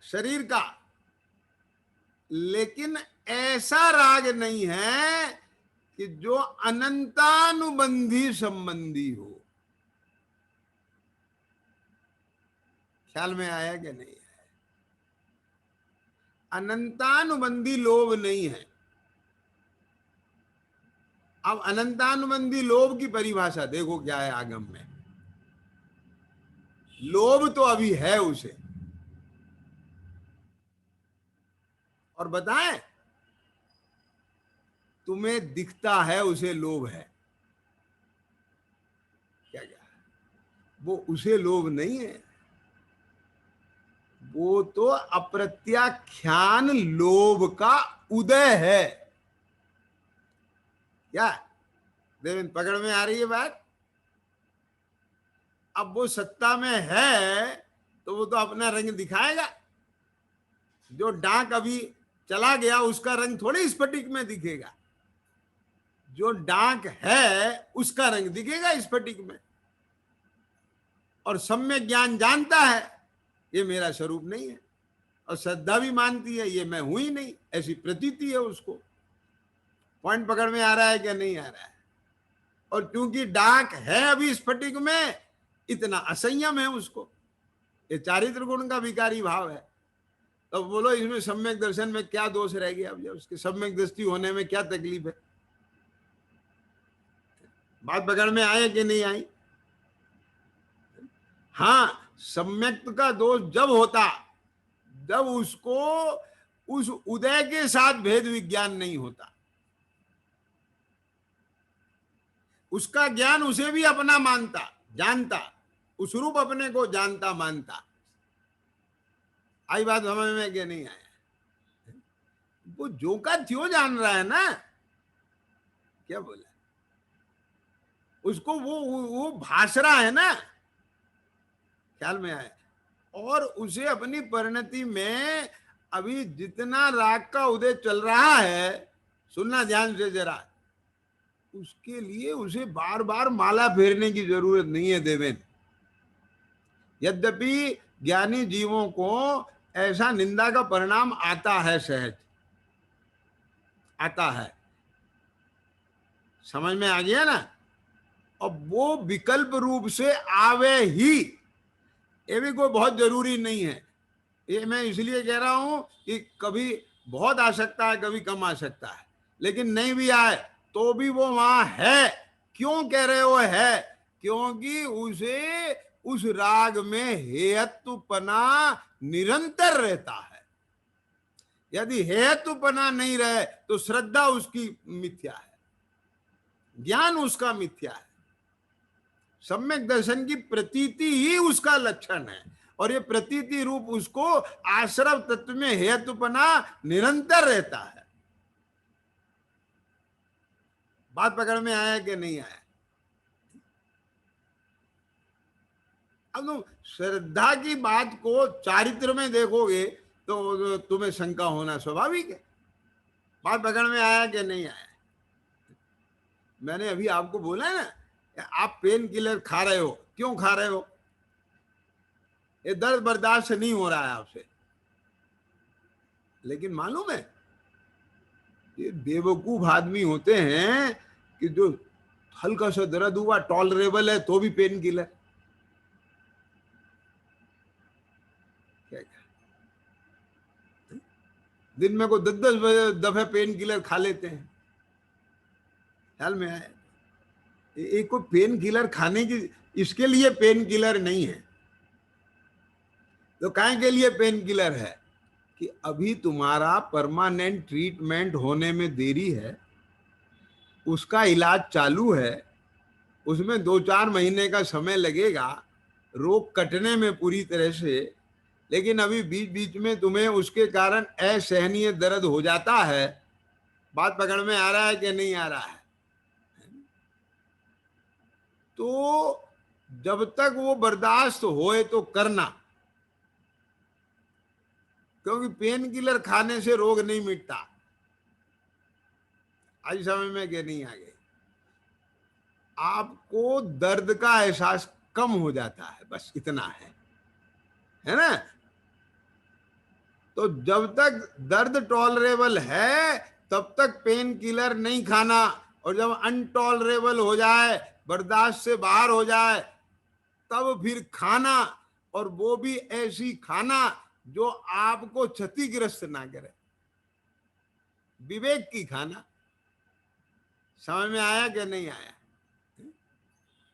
शरीर का। लेकिन ऐसा राग नहीं है कि जो अनंतानुबंधी संबंधी हो। ख्याल में आया कि नहीं आया? अनंतानुबंधी लोभ नहीं है। अब अनंतानुबंधी लोभ की परिभाषा देखो क्या है आगम में। लोभ तो अभी है उसे, और बताएं, तुम्हें दिखता है उसे लोभ है। क्या क्या? वो उसे लोभ नहीं है, वो तो अप्रत्याख्यान लोभ का उदय है। क्या देवेंद्र, पकड़ में आ रही है बात? अब वो सत्ता में है तो वो तो अपना रंग दिखाएगा। जो डाक अभी चला गया उसका रंग थोड़ी स्फटिक में दिखेगा, जो डाक है उसका रंग दिखेगा स्फटिक में। और सम्यक ज्ञान जानता है ये मेरा स्वरूप नहीं है, और श्रद्धा भी मानती है ये मैं हूं ही नहीं, ऐसी प्रतीति है उसको। पॉइंट पकड़ में आ रहा है क्या नहीं आ रहा है? और क्योंकि डाक है अभी स्फटिक में, इतना असंयम है उसको, ये चारित्र गुण का विकारी भाव है। तो बोलो इसमें सम्यक दर्शन में क्या दोष रह गया? अब उसके सम्यक दृष्टि होने में क्या तकलीफ है? बात पकड़ में आए कि नहीं आई? हाँ, सम्यक का दोष जब होता जब उसको उस उदय के साथ भेद विज्ञान नहीं होता, उसका ज्ञान उसे भी अपना मानता, जानता, उस रूप अपने को जानता मानता। आई बात समझ में कि नहीं आया? वो जो का त्यों जान रहा है ना, क्या बोला उसको, वो भाष रहा है ना, ख्याल में आया। और उसे अपनी परिणति में अभी जितना राग का उदय चल रहा है, सुनना ध्यान से जरा, उसके लिए उसे बार बार माला फेरने की जरूरत नहीं है देवेंद्र। यद्यपि ज्ञानी जीवों को ऐसा निंदा का परिणाम आता है, सहज आता है, समझ में आ गया ना? अब वो विकल्प रूप से आवे ही, ये भी कोई बहुत जरूरी नहीं है। ये मैं इसलिए कह रहा हूं कि कभी बहुत आ सकता है, कभी कम आ सकता है, लेकिन नहीं भी आए तो भी वो वहां है। क्यों कह रहे हो है? क्योंकि उसे उस राग में हेतुपना निरंतर रहता है। यदि हेतुपना नहीं रहे तो श्रद्धा उसकी मिथ्या है, ज्ञान उसका मिथ्या है। सम्यक दर्शन की प्रतीति ही उसका लक्षण है, और ये प्रतीति रूप उसको आश्रव तत्व में हेतुपना निरंतर रहता है। बात पकड़ में आया कि नहीं आया? अब तुम श्रद्धा की बात को चारित्र में देखोगे तो तुम्हें शंका होना स्वाभाविक है। बात पकड़ में आया कि नहीं आया? मैंने अभी आपको बोला ना, आप पेन किलर खा रहे हो, क्यों खा रहे हो? ये दर्द बर्दाश्त नहीं हो रहा है आपसे। लेकिन मालूम है, ये बेवकूफ आदमी होते हैं कि जो हल्का सा दर्द हुआ टॉलरेबल है तो भी पेन किलर। दिन में को 10-10 दफे पेन किलर खा लेते हैं। ख्याल में आए? एक को पेन किलर खाने की, इसके लिए पेन किलर नहीं है। तो काहे के लिए पेन किलर है? कि अभी तुम्हारा परमानेंट ट्रीटमेंट होने में देरी है, उसका इलाज चालू है, उसमें 2-4 महीने का समय लगेगा रोग कटने में पूरी तरह से। लेकिन अभी बीच बीच में तुम्हें उसके कारण असहनीय दर्द हो जाता है। बात पकड़ में आ रहा है कि नहीं आ रहा है? तो जब तक वो बर्दाश्त होए तो करना, क्योंकि पेन किलर खाने से रोग नहीं मिटता। आज समझ में कि नहीं आ गई? आपको दर्द का एहसास कम हो जाता है, बस इतना है ना? तो जब तक दर्द टॉलरेबल है तब तक पेन किलर नहीं खाना, और जब अनटॉलरेबल हो जाए, बर्दाश्त से बाहर हो जाए, तब फिर खाना, और वो भी ऐसी खाना जो आपको क्षतिग्रस्त ना करे, विवेक की खाना। समझ में आया कि नहीं आया?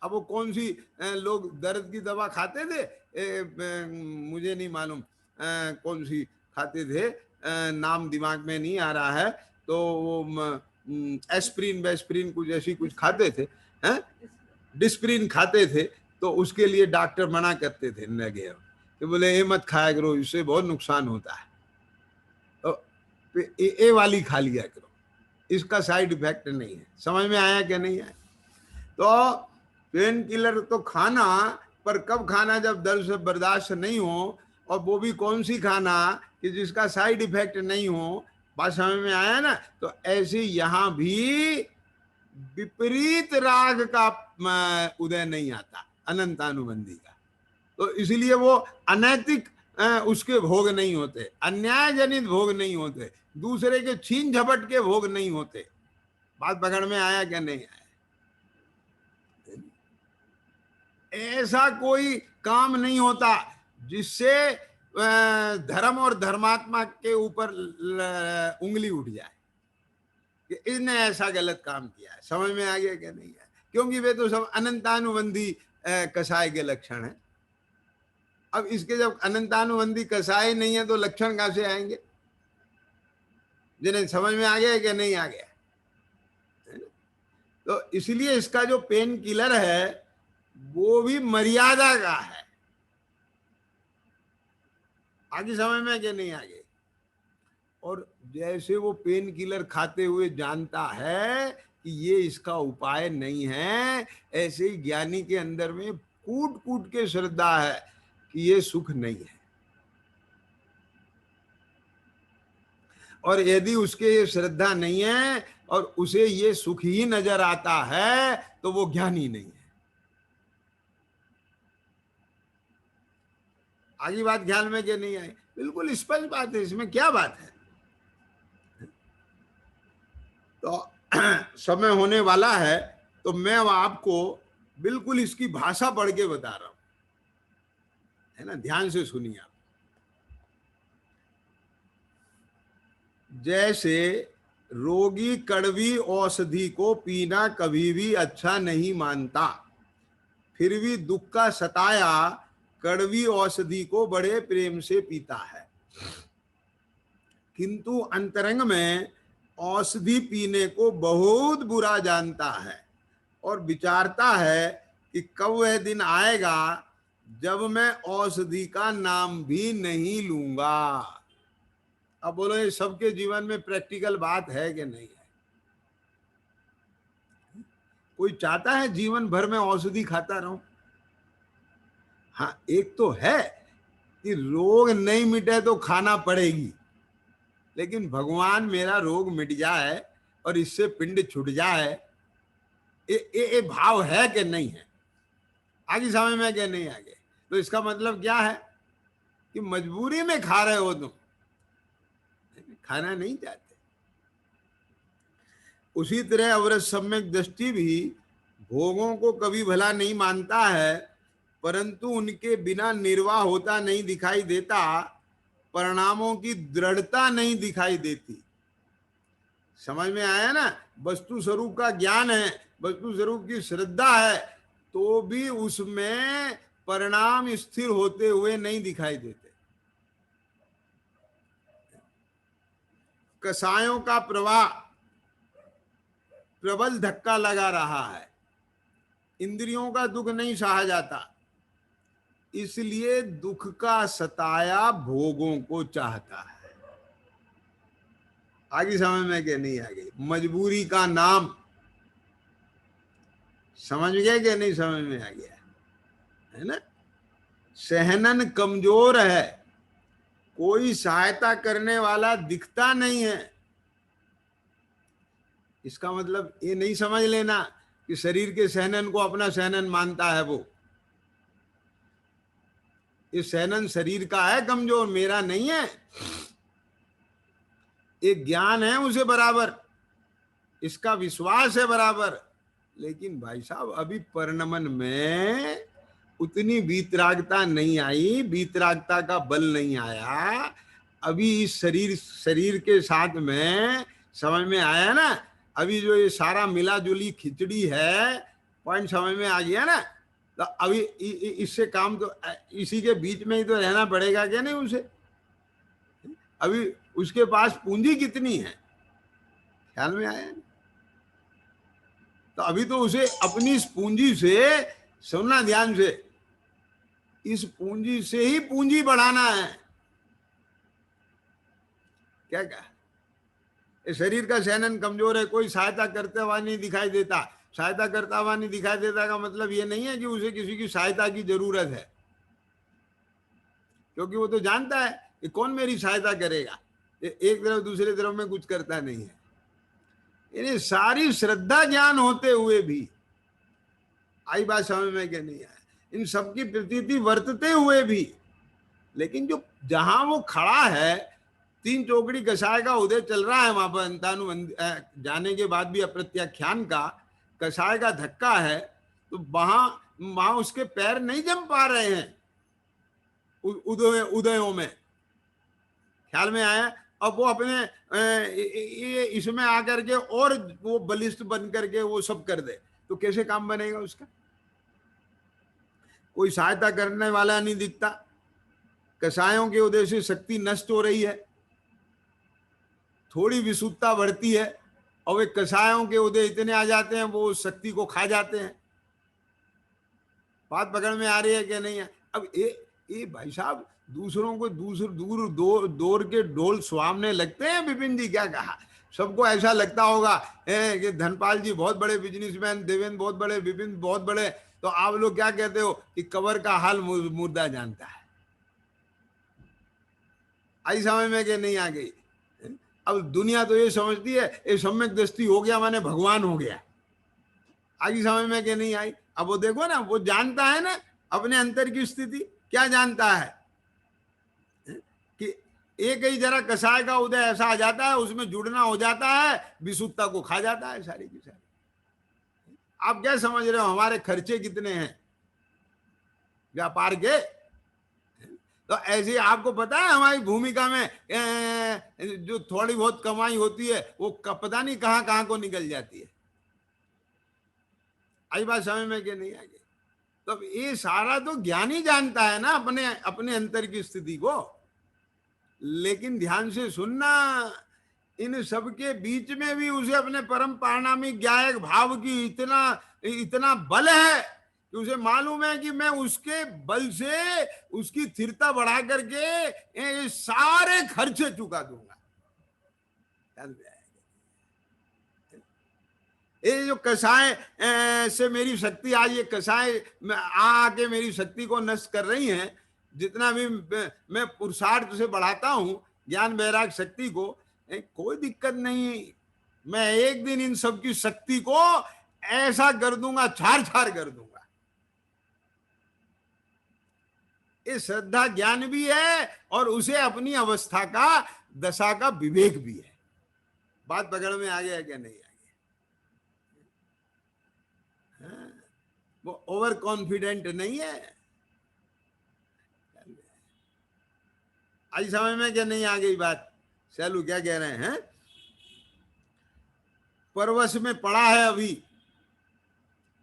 अब वो कौन सी लोग दर्द की दवा खाते थे, मुझे नहीं मालूम कौन सी खाते थे, नाम दिमाग में नहीं आ रहा है। तो वो एस्प्रिन वेस्प्रिन कुछ ऐसी कुछ खाते थे, डिस्प्रिन खाते थे। तो उसके लिए डॉक्टर मना करते थे, लगे तो बोले ये मत खाया करो, इससे बहुत नुकसान होता है। तो ए वाली खा लिया करो, इसका साइड इफेक्ट नहीं है। समझ में आया क्या नहीं आया? तो पेन किलर तो खाना, पर कब खाना? जब दर्द से बर्दाश्त नहीं हो, और वो भी कौन सी खाना कि जिसका साइड इफेक्ट नहीं हो। बात समझ में आया ना? तो ऐसे यहां भी विपरीत राग का उदय नहीं आता, अनंतानुबंधी का। तो इसलिए वो अनैतिक उसके भोग नहीं होते, अन्याय जनित भोग नहीं होते, दूसरे के छीन झपट के भोग नहीं होते। बात पकड़ में आया क्या नहीं आया? ऐसा कोई काम नहीं होता जिससे धर्म और धर्मात्मा के ऊपर उंगली उठ जाए कि इसने ऐसा गलत काम किया है। समझ में आ गया क्या नहीं आया? क्योंकि वे तो सब अनंतानुबंधी कसाय के लक्षण है। अब इसके जब अनंतानुबंधी कसाय नहीं है तो लक्षण कहां से आएंगे? जिन्हें समझ में आ गया कि नहीं आ गया? तो इसलिए इसका जो पेन किलर है वो भी मर्यादा का है। आगे समझ में कि नहीं आगे? और जैसे वो पेन किलर खाते हुए जानता है कि ये इसका उपाय नहीं है, ऐसे ही ज्ञानी के अंदर में कूट कूट के श्रद्धा है कि ये सुख नहीं है। और यदि उसके ये श्रद्धा नहीं है और उसे ये सुख ही नजर आता है तो वो ज्ञानी नहीं है। आगे बात ख्याल में कि नहीं आई? बिल्कुल स्पष्ट बात है, इसमें क्या बात है? तो समय होने वाला है तो मैं अब आपको बिल्कुल इसकी भाषा पढ़ के बता रहा हूं, है ना? ध्यान से सुनिए आप। जैसे रोगी कड़वी औषधि को पीना कभी भी अच्छा नहीं मानता, फिर भी दुख का सताया कड़वी औषधि को बड़े प्रेम से पीता है, किंतु अंतरंग में औषधि पीने को बहुत बुरा जानता है और विचारता है कि कब वह दिन आएगा जब मैं औषधि का नाम भी नहीं लूंगा। अब बोलो, ये सबके जीवन में प्रैक्टिकल बात है कि नहीं है? कोई चाहता है जीवन भर में औषधि खाता रहूं? हाँ, एक तो है कि रोग नहीं मिटे तो खाना पड़ेगी, लेकिन भगवान मेरा रोग मिट जाए और इससे पिंड छूट जाए, ये भाव है कि नहीं है? आगे समझ में क्या नहीं आगे? तो इसका मतलब क्या है कि मजबूरी में खा रहे हो तुम, खाना नहीं चाहते। उसी तरह अवरत सम्यक दृष्टि भी भोगों को कभी भला नहीं मानता है, परंतु उनके बिना निर्वाह होता नहीं दिखाई देता, परिणामों की दृढ़ता नहीं दिखाई देती। समझ में आया ना? वस्तु स्वरूप का ज्ञान है, वस्तु स्वरूप की श्रद्धा है, तो भी उसमें परिणाम स्थिर होते हुए नहीं दिखाई देते। कसायों का प्रवाह प्रबल धक्का लगा रहा है, इंद्रियों का दुख नहीं सहा जाता, इसलिए दुख का सताया भोगों को चाहता है। आगे समझ में क्या नहीं आ गई? मजबूरी का नाम समझ गया कि नहीं? समझ में आ गया है ना? सहनन कमजोर है, कोई सहायता करने वाला दिखता नहीं है। इसका मतलब ये नहीं समझ लेना कि शरीर के सहनन को अपना सहनन मानता है वो। ये सहनन शरीर का है कमजोर, मेरा नहीं है। एक ज्ञान है उसे बराबर, इसका विश्वास है बराबर, लेकिन भाई साहब अभी परिणमन में उतनी वीतरागता नहीं आई, वीतरागता का बल नहीं आया। अभी इस शरीर के साथ में समझ में आया ना? अभी जो ये सारा मिला जुली खिचड़ी है, पॉइंट समझ में आ गया ना? तो अभी इससे काम तो इसी के बीच में ही तो रहना पड़ेगा क्या नहीं उसे? अभी उसके पास पूंजी कितनी है, ख्याल में आया? तो अभी तो उसे अपनी इस पूंजी से, सुनना ध्यान से, इस पूंजी से ही पूंजी बढ़ाना है। क्या क्या? शरीर का सहनन कमजोर है, कोई सहायता करते हुआ नहीं दिखाई देता। सहायता करता हुआ नहीं दिखाई देता का मतलब ये नहीं है कि उसे किसी की सहायता की जरूरत है, क्योंकि वो तो जानता है कि कौन मेरी सहायता करेगा। एक तरफ दूसरे तरफ में कुछ करता नहीं है। इन्हें सारी श्रद्धा ज्ञान होते हुए भी, आई बात समझ में कि नहीं आया? इन सबकी प्रतीति वर्तते हुए भी लेकिन जो जहां वो खड़ा है, 3 चौकड़ी कषाय का उदय चल रहा है वहां पर, अंतानु जाने के बाद भी अप्रत्याख्यान का कषाय का धक्का है, तो वहां उसके पैर नहीं जम पा रहे हैं उदयों में, ख्याल में आया। अब वो अपने ये इसमें आकर के और वो बलिष्ठ बन करके वो सब कर दे, तो कैसे काम बनेगा उसका? कोई सहायता करने वाला नहीं दिखता। कषायों के उदय से शक्ति नष्ट हो रही है, थोड़ी विशुद्धता बढ़ती है, और वे कषायों के उदय इतने आ जाते हैं वो शक्ति को खा जाते हैं। बात पकड़ में आ रही है कि नहीं है? अब ये भाई साहब दूसरों को दूर के ढोल सुहावने लगते हैं। विपिन जी क्या कहा, सबको ऐसा लगता होगा कि धनपाल जी बहुत बड़े बिजनेसमैन, देवेंद्र बहुत बड़े, विपिन बहुत बड़े, तो आप लोग क्या कहते हो कि कबर का हाल मुर्दा जानता है। आई समझ में कि नहीं आ गई? अब दुनिया तो ये समझती है ये सम्यक दृष्टि हो गया माने भगवान हो गया। आगे समझ में कि नहीं आई? अब वो देखो ना, वो जानता है ना अपने अंतर की स्थिति, क्या जानता है कि एक ही जरा कषाय का उदय ऐसा आ जाता है, उसमें जुड़ना हो जाता है, विशुद्धता को खा जाता है सारी की सारी। आप क्या समझ रहे हो हमारे खर्चे कितने हैं व्यापार के? तो ऐसे आपको पता है हमारी भूमिका में जो थोड़ी बहुत कमाई होती है वो पता नहीं कहां कहां को निकल जाती है। आई बात समझ में कि नहीं आ गई? तो ये सारा तो ज्ञानी जानता है ना अपने अपने अंतर की स्थिति को। लेकिन ध्यान से सुनना, इन सबके बीच में भी उसे अपने परम पारणामिक ज्ञायक भाव की इतना बल है कि उसे मालूम है कि मैं उसके बल से उसकी स्थिरता बढ़ा करके ये सारे खर्चे चुका दूंगा। ये जो कषाय से मेरी शक्ति आज, ये कषाय आके मेरी शक्ति को नष्ट कर रही हैं, जितना भी मैं पुरुषार्थ से बढ़ाता हूं ज्ञान वैराग शक्ति को, कोई दिक्कत नहीं। मैं एक दिन इन सब की शक्ति को ऐसा कर दूंगा, छार छार कर दूंगा। ये श्रद्धा ज्ञान भी है और उसे अपनी अवस्था का, दशा का विवेक भी है। बात पकड़ में आ गया क्या नहीं आ गया? वो ओवर कॉन्फिडेंट नहीं है। आज समझ में क्या नहीं आ गई बात? शैलू क्या कह रहे हैं? परवश में पड़ा है अभी,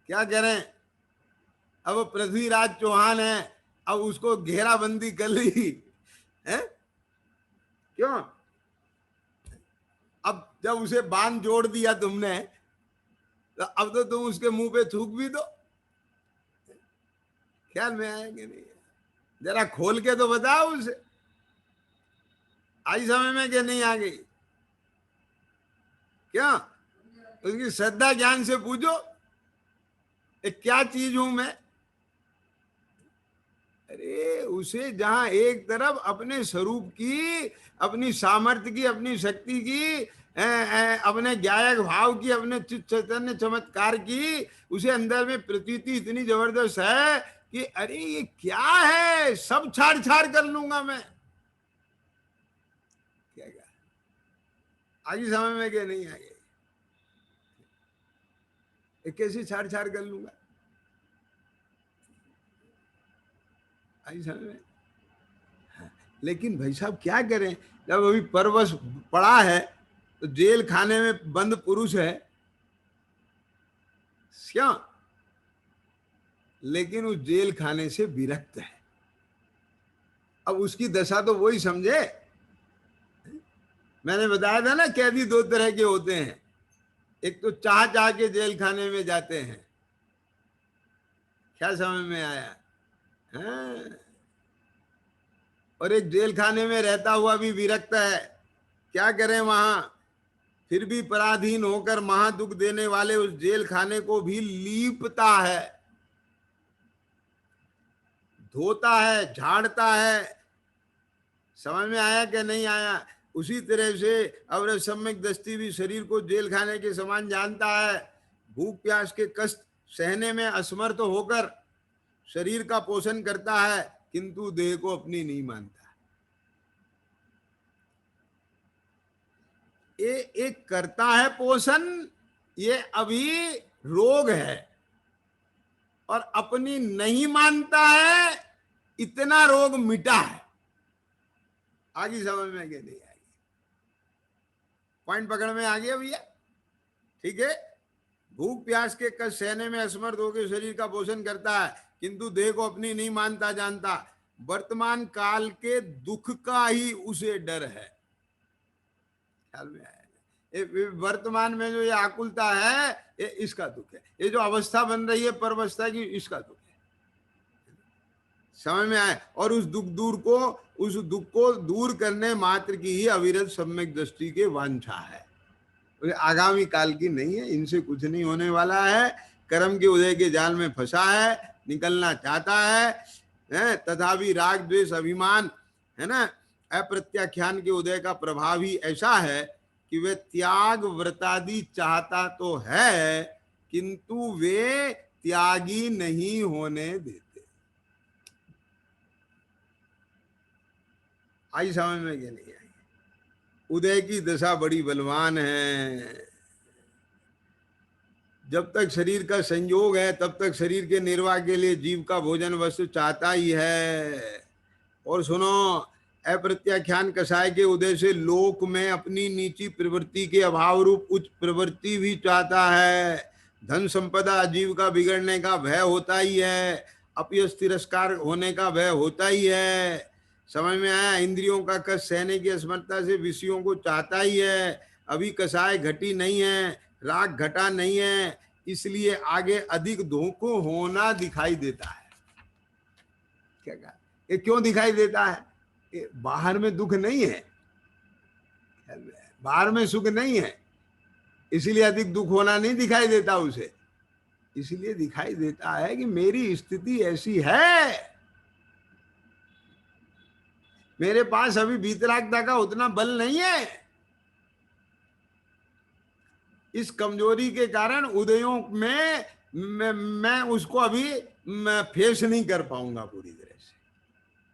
क्या कह रहे हैं? अब पृथ्वीराज चौहान है, अब उसको घेराबंदी कर ली है, क्यों? अब जब उसे बांध जोड़ दिया तुमने, तो अब तो तुम उसके मुंह पे थूक भी दो। ख्याल में आया कि नहीं? जरा खोल के तो बताओ उसे। आई समय में क्या नहीं आ गई? क्या उसकी श्रद्धा ज्ञान से पूछो क्या चीज हूं मैं? अरे उसे जहां एक तरफ अपने स्वरूप की, अपनी सामर्थ्य की, अपनी शक्ति की, अपने ज्ञायक भाव की, अपने चैतन्य चमत्कार की, उसे अंदर में प्रतीति इतनी जबरदस्त है कि अरे ये क्या है, सब छाड़ छाड़ कर लूंगा मैं। क्या आगे समय में क्या नहीं आगे? कैसे छाड़ छाड़ कर लूंगा? आई समझ में? लेकिन भाई साहब क्या करें, जब अभी परवश पड़ा है तो जेल खाने में बंद पुरुष है क्या, लेकिन उस जेल खाने से विरक्त है। अब उसकी दशा तो वही समझे। मैंने बताया था ना कैदी 2 तरह के होते हैं, एक तो चाह चाह के जेल खाने में जाते हैं, क्या समझ में आया? हाँ। और एक जेल खाने में रहता हुआ भी विरक्त है, क्या करें वहां, फिर भी पराधीन होकर महादुख देने वाले उस जेल खाने को भी लीपता है, धोता है, झाड़ता है। समझ में आया कि नहीं आया? उसी तरह से अवर सम्यक दृष्टि भी शरीर को जेल खाने के समान जानता है। भूख प्यास के कष्ट सहने में असमर्थ होकर शरीर का पोषण करता है किंतु देह को अपनी नहीं मानता। ये एक करता है पोषण, ये अभी रोग है, और अपनी नहीं मानता है, इतना रोग मिटा है। आगे समझ में आगे नहीं आएगी? पॉइंट पकड़ में आ गया भैया? ठीक है। भूख प्यास के कष्ट सहने में असमर्थ होकर शरीर का पोषण करता है, किंतु देह को अपनी नहीं मानता जानता। वर्तमान काल के दुख का ही उसे डर है। ख्याल में आया? वर्तमान में जो ये आकुलता है, ये इसका दुख है। ये जो अवस्था बन रही है परवस्था की, इसका दुख है। समझ में आए? और उस दुख को दूर करने मात्र की ही अविरत सम्यक दृष्टि के वांछा है। आगामी काल की नहीं है, इनसे कुछ नहीं होने वाला है। कर्म के उदय के जाल में फंसा है, निकलना चाहता है, तथापि राग द्वेष अभिमान, है ना, अप्रत्याख्यान के उदय का प्रभाव ही ऐसा है कि वे त्याग व्रतादि चाहता तो है, किंतु वे त्यागी नहीं होने देते। आई समझ में क्या नहीं आई? उदय की दशा बड़ी बलवान है। जब तक शरीर का संयोग है तब तक शरीर के निर्वाह के लिए जीव का भोजन वस्तु चाहता ही है। और सुनो, अप्रत्याख्यान कसाय के उदय से लोक में अपनी नीची प्रवृत्ति के अभाव रूप उच्च प्रवृत्ति भी चाहता है। धन संपदा जीव का बिगड़ने का भय होता ही है, अपयश तिरस्कार होने का भय होता ही है। समझ में आया? इंद्रियों का कष्ट सहने की असमर्थता से विषयों को चाहता ही है। अभी कसाय घटी नहीं है, राग घटा नहीं है, इसलिए आगे अधिक धोखो होना दिखाई देता है। क्या कहा? ये क्यों दिखाई देता है? ये बाहर में दुख नहीं है, बाहर में सुख नहीं है, इसलिए अधिक दुख होना नहीं दिखाई देता उसे। इसलिए दिखाई देता है कि मेरी स्थिति ऐसी है, मेरे पास अभी वीतरागता का उतना बल नहीं है। इस कमजोरी के कारण उदयों में मैं उसको अभी फेस नहीं कर पाऊंगा पूरी तरह से।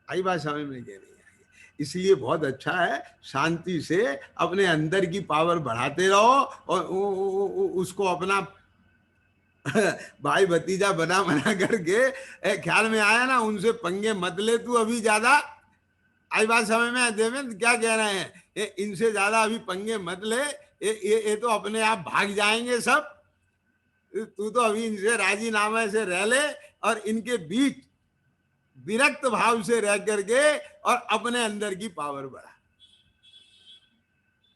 आई बात समझ में? क्या नहीं आई? इसलिए बहुत अच्छा है शांति से अपने अंदर की पावर बढ़ाते रहो, और उसको अपना भाई भतीजा बना करके, ख्याल में आया ना, उनसे पंगे मत ले तू अभी ज्यादा। आई बात समझ में? देवेंद्र क्या कह रहे हैं? इनसे ज्यादा अभी पंगे मत ले, ये तो अपने आप भाग जाएंगे सब। तू तो अभी इनसे राजीनामे से रह ले, और इनके बीच विरक्त भाव से रह करके और अपने अंदर की पावर बढ़ा।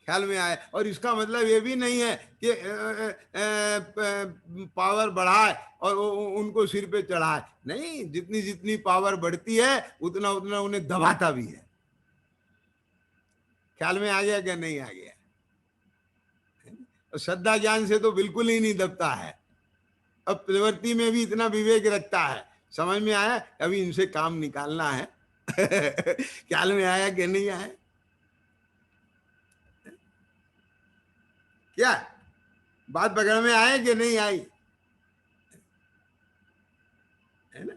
ख्याल में आए? और इसका मतलब ये भी नहीं है कि पावर बढ़ाए और उनको सिर पे चढ़ाए। नहीं, जितनी जितनी पावर बढ़ती है उतना उतना उन्हें दबाता भी है। ख्याल में आ गया क्या नहीं आ गया? श्रद्धा ज्ञान से तो बिल्कुल ही नहीं दबता है। अब प्रवृत्ति में भी इतना विवेक रखता है। समझ में आया? अभी इनसे काम निकालना है। ख्याल में आया कि नहीं आया? क्या बात पकड़ में आए कि नहीं आई? है ना?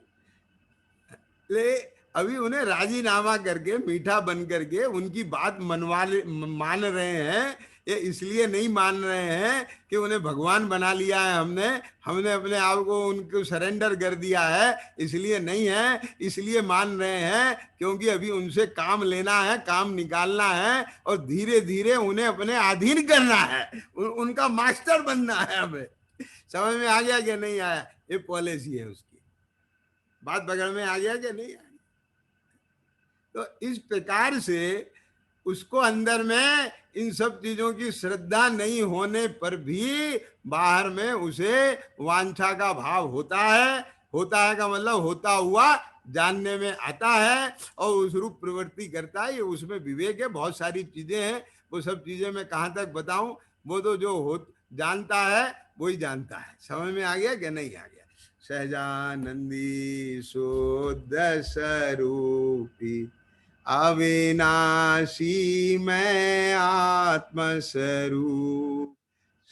ले अभी उन्हें राजीनामा करके मीठा बन करके उनकी बात मान रहे हैं। ये इसलिए नहीं मान रहे हैं कि उन्हें भगवान बना लिया है हमने अपने आप को उनको सरेंडर कर दिया है, इसलिए नहीं है। इसलिए मान रहे हैं क्योंकि अभी उनसे काम लेना है, काम निकालना है, और धीरे धीरे उन्हें अपने अधीन करना है, उनका मास्टर बनना है। अब समझ में आ गया कि नहीं आया? ये पॉलिसी है उसकी। बात पकड़ में आ गया कि नहीं आया? तो इस प्रकार से उसको अंदर में इन सब चीजों की श्रद्धा नहीं होने पर भी बाहर में उसे वांछा का भाव होता है। होता है का मतलब होता हुआ जानने में आता है, और उस रूप प्रवृत्ति करता है। ये उसमें विवेक है। बहुत सारी चीजें हैं, वो सब चीजें मैं कहाँ तक बताऊं? वो तो जो हो जानता है वही जानता है। समझ में आ गया कि नहीं आ गया? सहजानंदी शुद्ध स्वरूपी अविनाशी मैं आत्मस्वरूप,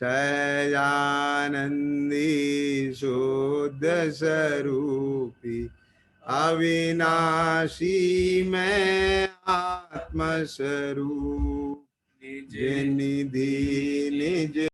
सहजानंदी शुद्ध स्वरूपी अविनाशी मैं आत्मस्वरूप निज निधि निज